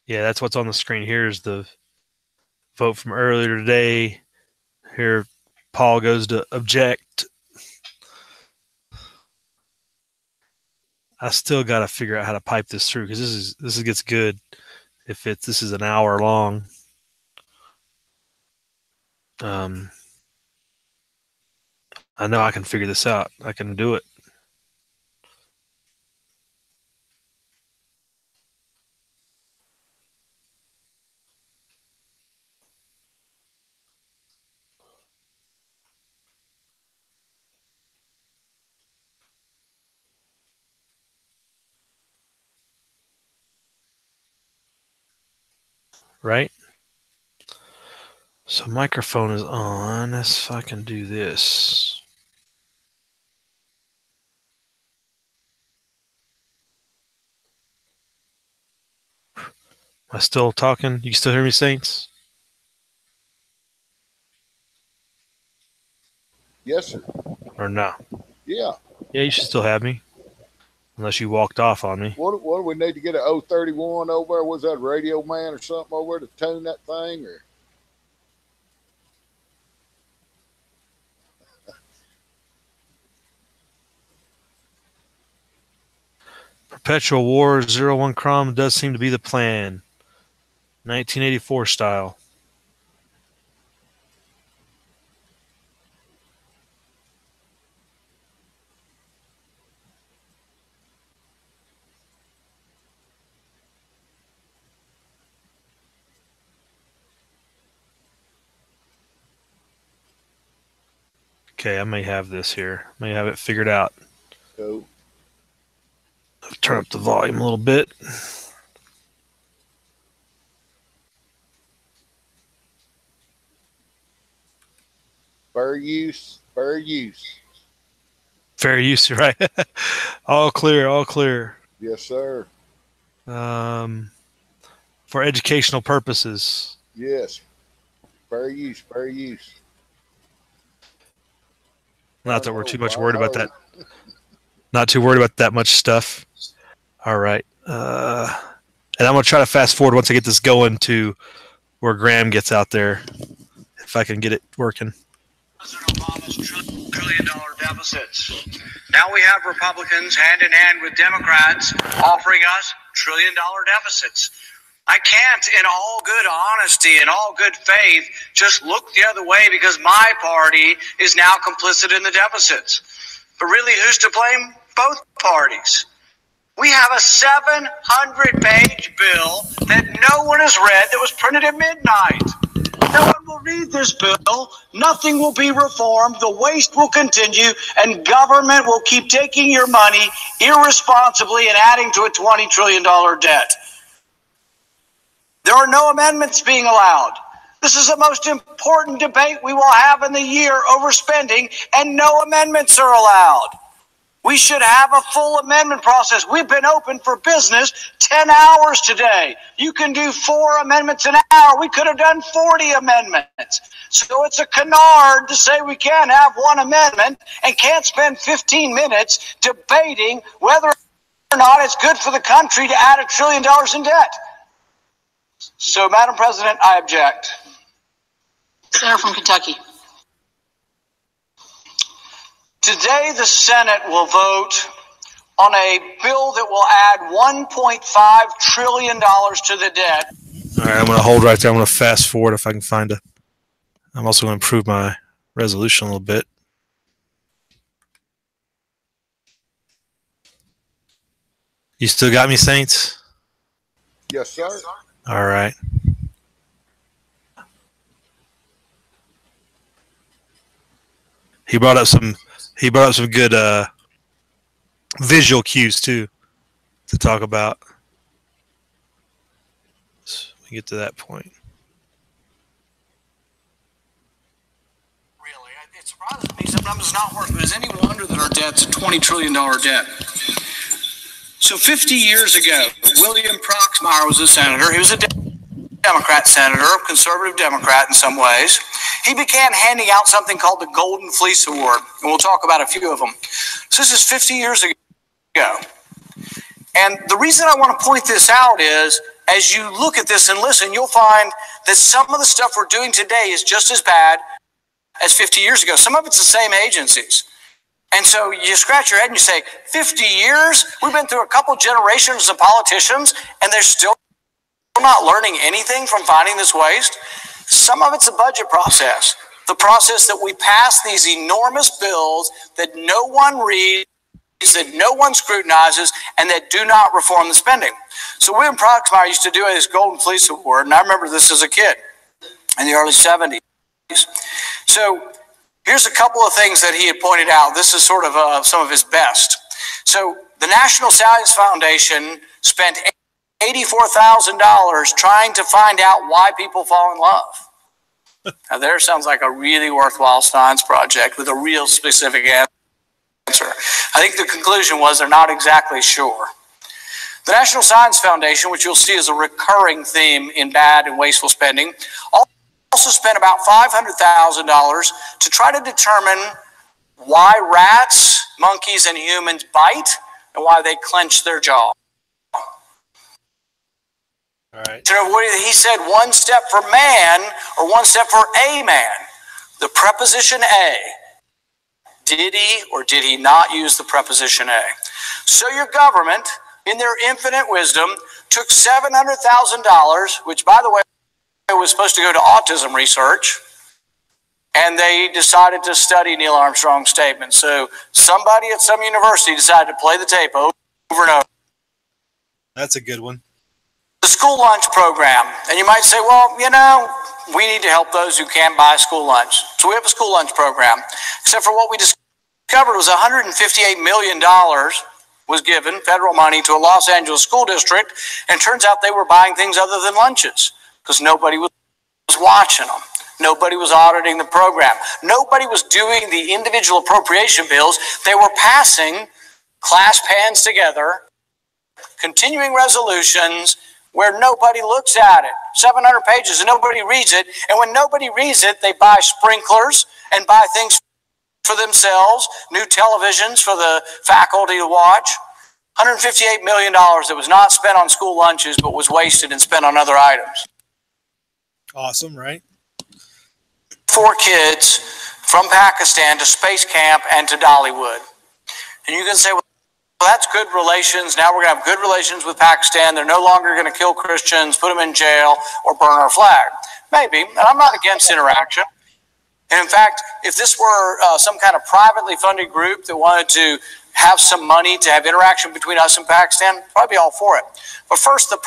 Yeah, that's what's on the screen here is the vote from earlier today. Here, Paul goes to object. I still got to figure out how to pipe this through because this gets good. If this is an hour long, um, I know I can figure this out. I can do it. Right? So microphone is on. Let's fucking do this. Am I still talking? You still hear me, Saints? Yes, sir. Or no? Yeah. Yeah, you should still have me. Unless you walked off on me. What do we need to get an 031 over there? Was that Radio Man or something over there to tune that thing? Or Perpetual War 01 Crom does seem to be the plan. 1984 style. Okay, I may have this here. May have it figured out. go. Turn up the volume a little bit. Fair use. Fair use. Fair use, right? All clear, all clear. Yes, sir. Um, for educational purposes. Yes. Fair use. Fair use. Not Burn that we're low, too much burn worried about that. low. Not too worried about that much stuff. All right. And I'm going to try to fast forward once I get this going to where Graham gets out there, if I can get it working. President Obama's trillion-dollar deficits. Now we have Republicans hand in hand with Democrats offering us trillion-dollar deficits. I can't, in all good honesty and all good faith, just look the other way because my party is now complicit in the deficits. But really, who's to blame? Both parties. We have a 700-page bill that no one has read that was printed at midnight. No one will read this bill. Nothing will be reformed. The waste will continue, and government will keep taking your money irresponsibly and adding to a $20 trillion debt. There are no amendments being allowed. This is the most important debate we will have in the year over spending, and no amendments are allowed. We should have a full amendment process. We've been open for business 10 hours today. You can do 4 amendments an hour. We could have done 40 amendments. So it's a canard to say we can't have one amendment and can't spend 15 minutes debating whether or not it's good for the country to add $1 trillion in debt. So, Madam President, I object. Senator from Kentucky. Today, the Senate will vote on a bill that will add $1.5 trillion to the debt. All right, I'm going to hold right there. I'm going to fast forward if I can find it. I'm also going to improve my resolution a little bit. You still got me, Saints? Yes, sir. All right. He brought up some good visual cues too to talk about. So we get to that point. Really, it surprises me. Sometimes it's not working. Is any wonder that our debt's a $20 trillion debt? So 50 years ago, William Proxmire was a senator. He was a Democrat senator, conservative Democrat in some ways. He began handing out something called the Golden Fleece Award, and we'll talk about a few of them. So this is 50 years ago. And the reason I want to point this out is, as you look at this and listen, you'll find that some of the stuff we're doing today is just as bad as 50 years ago. Some of it's the same agencies. And so you scratch your head and you say, 50 years? We've been through a couple generations of politicians, and they're still not learning anything from finding this waste. Some of it's a budget process, the process that we pass these enormous bills that no one reads, that no one scrutinizes, and that do not reform the spending. So William Proxmire used to do this Golden Fleece Award, and I remember this as a kid in the early 70s. So here's a couple of things that he had pointed out. This is sort of some of his best. So the National Science Foundation spent $84,000 trying to find out why people fall in love. Now, there sounds like a really worthwhile science project with a real specific answer. I think the conclusion was they're not exactly sure. The National Science Foundation, which you'll see is a recurring theme in bad and wasteful spending, also spent about $500,000 to try to determine why rats, monkeys, and humans bite and why they clench their jaw. All right. He said one step for man or one step for a man. The preposition a. Did he or did he not use the preposition a? So your government, in their infinite wisdom, took $700,000, which, by the way, was supposed to go to autism research, and they decided to study Neil Armstrong's statement. So somebody at some university decided to play the tape over and over. That's a good one. The school lunch program. And you might say, well, you know, we need to help those who can't buy school lunch. So we have a school lunch program. Except for what we discovered was $158 million was given, federal money, to a Los Angeles school district, and it turns out they were buying things other than lunches because nobody was watching them. Nobody was auditing the program. Nobody was doing the individual appropriation bills. They were passing class pans together, continuing resolutions, where nobody looks at it. 700 pages and nobody reads it. And when nobody reads it, they buy sprinklers and buy things for themselves, new televisions for the faculty to watch. $158 million that was not spent on school lunches but was wasted and spent on other items. Awesome, right? 4 kids, from Pakistan to Space Camp and to Dollywood. And you can say, well, that's good relations. Now we're going to have good relations with Pakistan. They're no longer going to kill Christians, put them in jail, or burn our flag. Maybe, and I'm not against interaction. And in fact, if this were some kind of privately funded group that wanted to have some money to have interaction between us and Pakistan, I'd probably be all for it. But first, the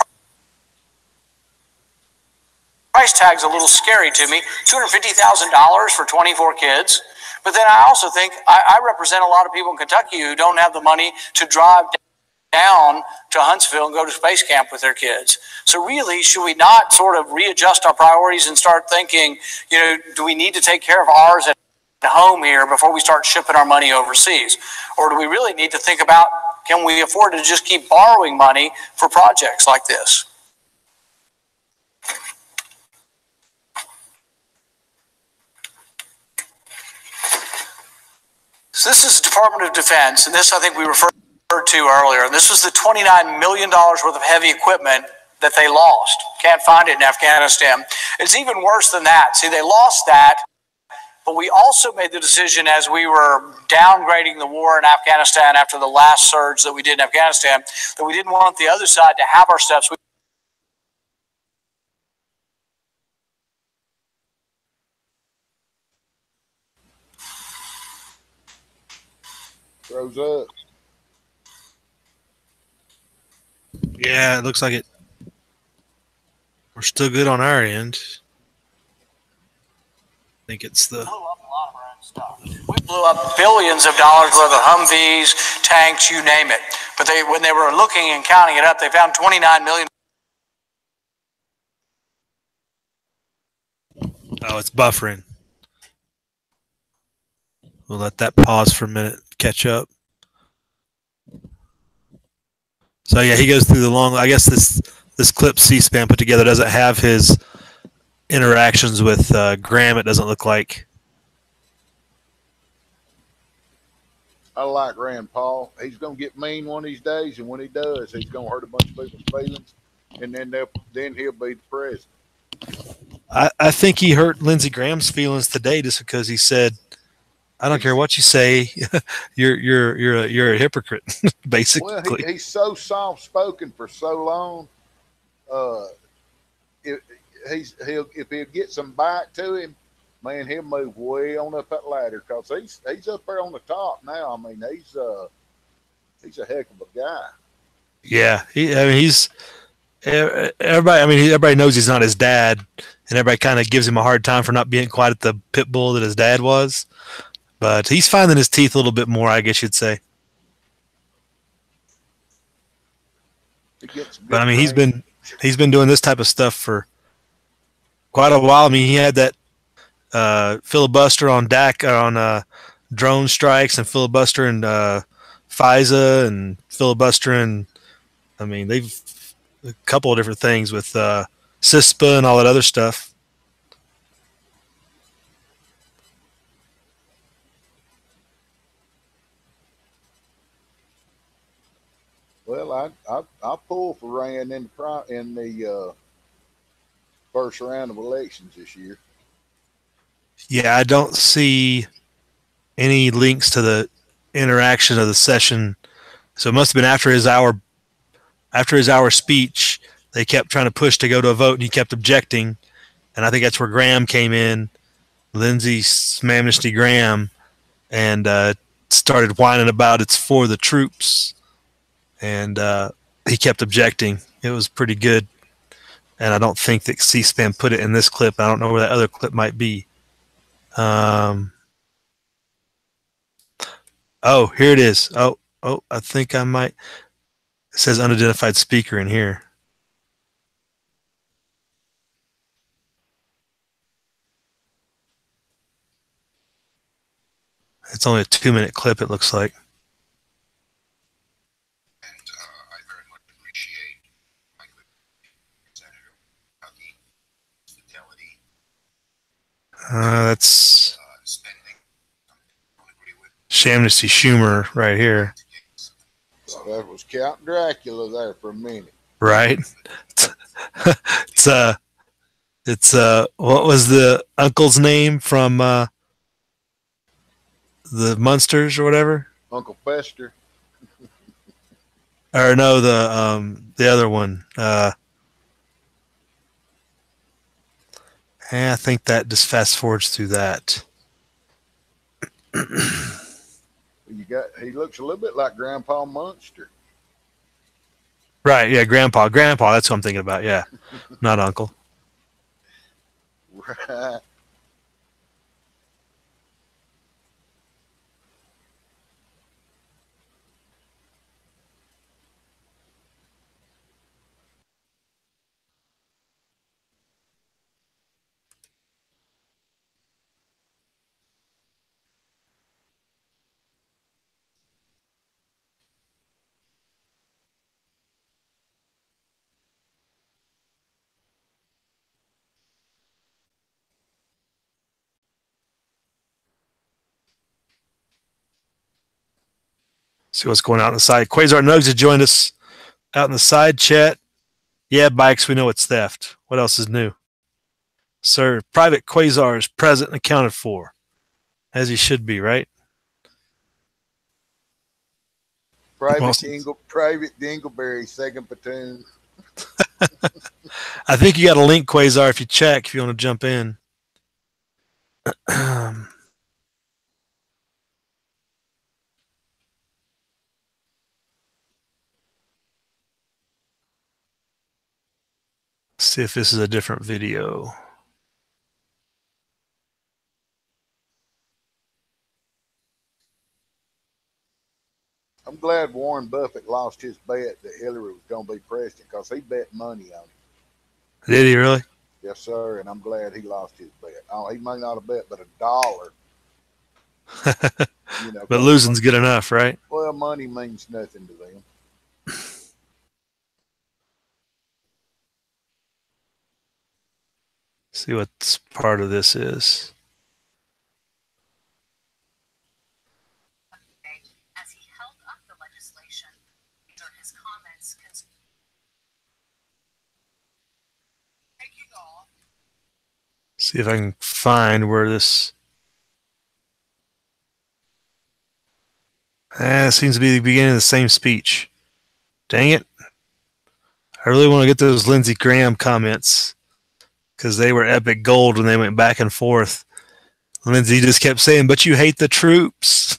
price tag's a little scary to me. $250,000 for 24 kids. But then I also think I represent a lot of people in Kentucky who don't have the money to drive down to Huntsville and go to Space Camp with their kids. So really, should we not sort of readjust our priorities and start thinking, you know, do we need to take care of ours at home here before we start shipping our money overseas? Or do we really need to think about, can we afford to just keep borrowing money for projects like this? So this is the Department of Defense, and this I think we referred to earlier. And this was the $29 million worth of heavy equipment that they lost. Can't find it in Afghanistan. It's even worse than that. See, they lost that, but we also made the decision as we were downgrading the war in Afghanistan after the last surge that we did in Afghanistan, that we didn't want the other side to have our stuff. So Throws up. Yeah, it looks like it. We're still good on our end. I think it's the. We blew up billions of dollars worth of Humvees, tanks, you name it. But when they were looking and counting it up, they found $29 million. Oh, it's buffering. We'll let that pause for a minute, catch up. So yeah, he goes through the long. I guess this clip C-SPAN put together doesn't have his interactions with Graham. It doesn't look like. I like Rand Paul. He's going to get mean one of these days, and when he does, he's going to hurt a bunch of people's feelings, and then he'll be the president. I think he hurt Lindsey Graham's feelings today just because he said, "I don't care what you say, you're a hypocrite." Basically, well, he's so soft spoken for so long. If he'll get some bite to him, man, he'll move way on up that ladder because he's up there on the top now. I mean, he's a heck of a guy. Yeah, he's everybody. I mean, everybody knows he's not his dad, and everybody kind of gives him a hard time for not being quite at the pit bull that his dad was. But he's finding his teeth a little bit more, I guess you'd say. But I mean, he's been doing this type of stuff for quite a while. I mean, he had that filibuster on DAC on drone strikes and filibuster in FISA and filibuster in. I mean, they've a couple of different things with CISPA and all that other stuff. Well, I pull for Rand in the first round of elections this year. Yeah, I don't see any links to the interaction of the session. So it must have been after his hour speech. They kept trying to push to go to a vote, and he kept objecting. And I think that's where Graham came in, Lindsey Mamnesty Graham, and started whining about it's for the troops. And he kept objecting. It was pretty good. And I don't think that C-SPAN put it in this clip. I don't know where that other clip might be. Oh, here it is. Oh, I think I might. It says unidentified speaker in here. It's only a 2-minute clip, it looks like. I very much appreciate my good Senator Kentucky fidelity. That's Spending. I don't agree with. Shamnesty Schumer right here. That was Count Dracula there for a minute. Right? It's what was the uncle's name from the Munsters or whatever. Uncle Fester. Or no, the other one. I think that just fast forwards through that. He looks a little bit like Grandpa Munster. Right, yeah, Grandpa. Grandpa, that's what I'm thinking about, yeah. Not Uncle. Right. See what's going on in the side. Quasar Nugs has joined us out in the side chat. Yeah, bikes, we know it's theft. What else is new? Sir, Private Quasar is present and accounted for, as he should be, right? Private Dingleberry, second platoon. I think you got a link, Quasar, if you check, if you want to jump in. See if this is a different video. I'm glad Warren Buffett lost his bet that Hillary was going to be president because he bet money on it. Did he really? Yes, sir, and I'm glad he lost his bet. Oh, he may not have bet, but $1. But losing's good enough, right? Well, money means nothing to them. See what part of this is. As he held up the legislation during his comments See if I can find where this. It seems to be the beginning of the same speech. Dang it. I really want to get those Lindsey Graham comments because they were epic gold when they went back and forth. Lindsey just kept saying, but you hate the troops.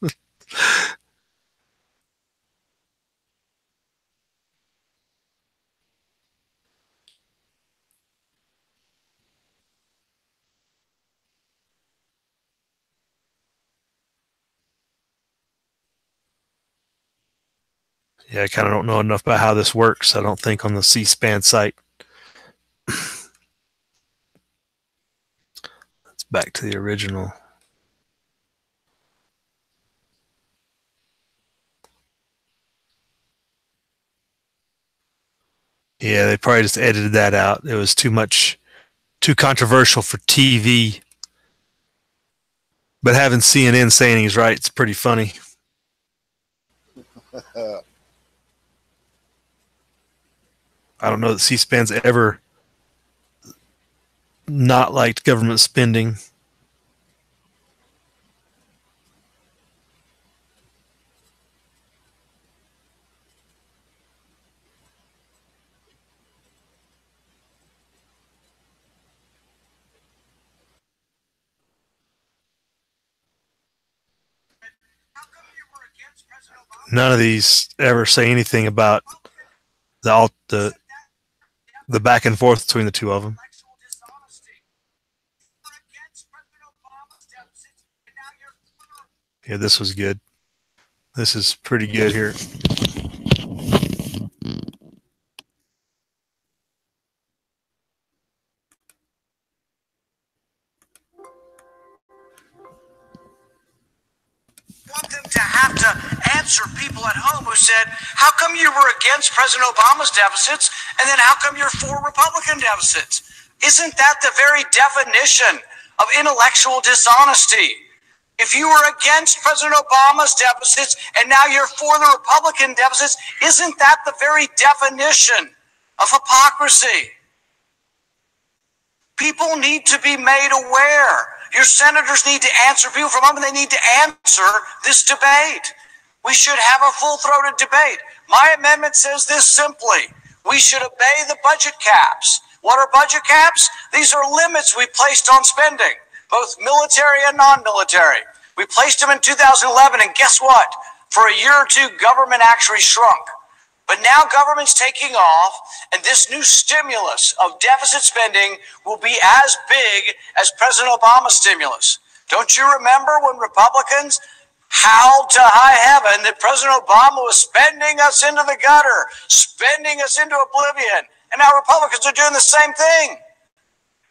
Yeah, I kind of don't know enough about how this works, I don't think, on the C-SPAN site. Let's back to the original. Yeah, they probably just edited that out. It was too controversial for TV. But having CNN saying he's right, it's pretty funny. I don't know that C-SPAN's ever not liked government spending. None of these ever say anything about the back and forth between the two of them. Yeah, this was good. This is pretty good here. Want them to have to answer people at home who said, how come you were against President Obama's deficits, and then how come you're for Republican deficits? Isn't that the very definition of intellectual dishonesty? If you were against President Obama's deficits and now you're for the Republican deficits, isn't that the very definition of hypocrisy? People People need to be made aware. Your senators need to answer. People from them, they need to answer this debate. We should have a full-throated debate. My amendment says this simply. We should obey the budget caps. What are budget caps? These are limits we placed on spending, both military and non-military. We placed them in 2011, and guess what? For a year or two, government actually shrunk. But now government's taking off, and this new stimulus of deficit spending will be as big as President Obama's stimulus. Don't you remember when Republicans howled to high heaven that President Obama was spending us into the gutter, spending us into oblivion? And now Republicans are doing the same thing.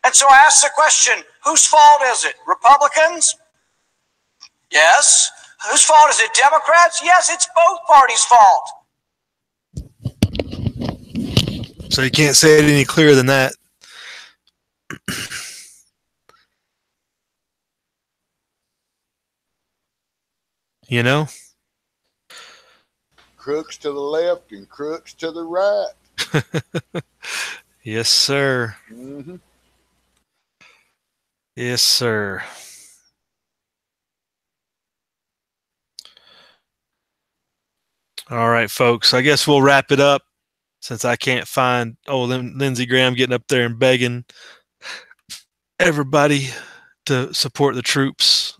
And so I ask the question, whose fault is it? Republicans? Yes. Whose fault is it? Democrats? Yes, it's both parties' fault. So you can't say it any clearer than that. You know? Crooks to the left and crooks to the right. Yes, sir. Mm-hmm. Yes, sir. All right, folks. I guess we'll wrap it up since I can't find Lindsey Graham getting up there and begging everybody to support the troops.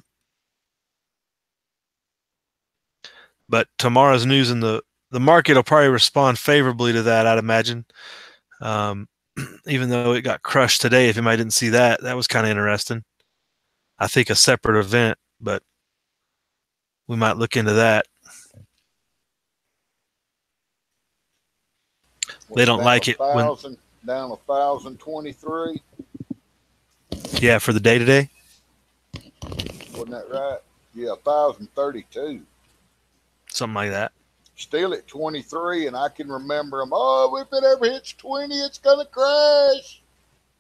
But tomorrow's news in the market will probably respond favorably to that, I'd imagine. Even though it got crushed today, if anybody didn't see that, that was kind of interesting. I think a separate event, but we might look into that. They don't like it when down 1,023. Yeah, for the day today. Wasn't that right? Yeah, 1,032. Something like that. Still at 23, and I can remember them. Oh, if it ever hits 20, it's gonna crash.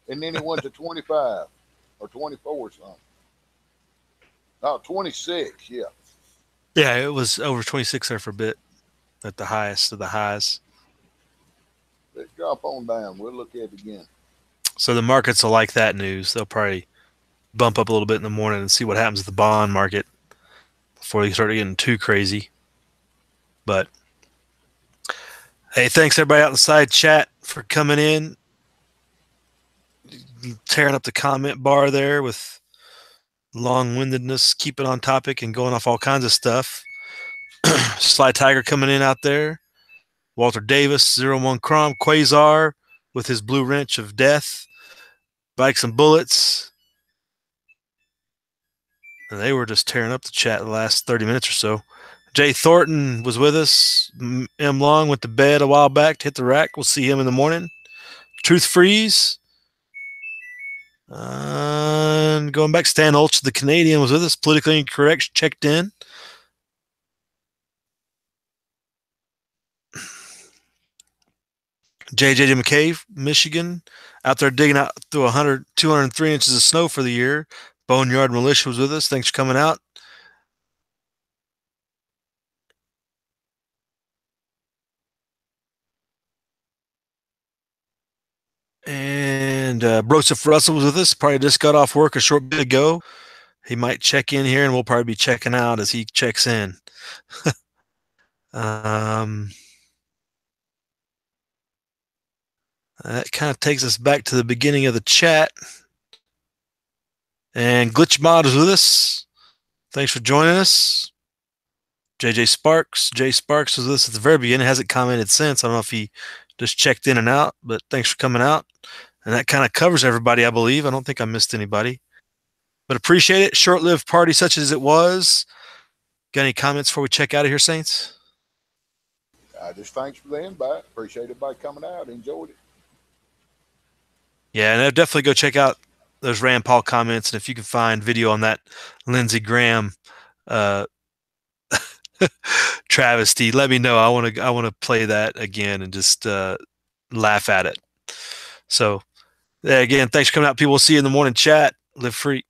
And then it went to 25 or 24 or something. No, 26. Yeah. Yeah, it was over 26 there for a bit at the highest of the highs. Let's drop on down. We'll look at it again. So the markets will like that news. They'll probably bump up a little bit in the morning and see what happens with the bond market before they start getting too crazy. But hey, thanks everybody out in the side chat for coming in, tearing up the comment bar there with long-windedness, keeping on topic and going off all kinds of stuff. Sly Tiger coming in out there. Walter Davis, 01 Crom, Quasar with his blue wrench of death, Bikes and Bullets. And they were just tearing up the chat the last 30 minutes or so. Jay Thornton was with us. M. Long went to bed a while back to hit the rack. We'll see him in the morning. Truth Freeze. And going back, Stan Ulch, the Canadian, was with us. Politically Incorrect checked in. JJ McCabe, Michigan, out there digging out through 203 inches of snow for the year. Boneyard Militia was with us. Thanks for coming out. And Broseph Russell was with us. Probably just got off work a short bit ago. He might check in here, and we'll probably be checking out as he checks in. That kind of takes us back to the beginning of the chat. And Glitch Mod is with us. Thanks for joining us. JJ Sparks. Jay Sparks was with us at the very beginning. Hasn't commented since. I don't know if he just checked in and out, but thanks for coming out. And that kind of covers everybody, I believe. I don't think I missed anybody. But appreciate it. Short-lived party such as it was. Got any comments before we check out of here, Saints? Just thanks for the invite. Appreciate everybody coming out. Enjoyed it. Yeah, and definitely go check out those Rand Paul comments. And if you can find video on that Lindsey Graham travesty, let me know. I want to play that again and just laugh at it. So, again, thanks for coming out, people. We'll see you in the morning chat. Live free.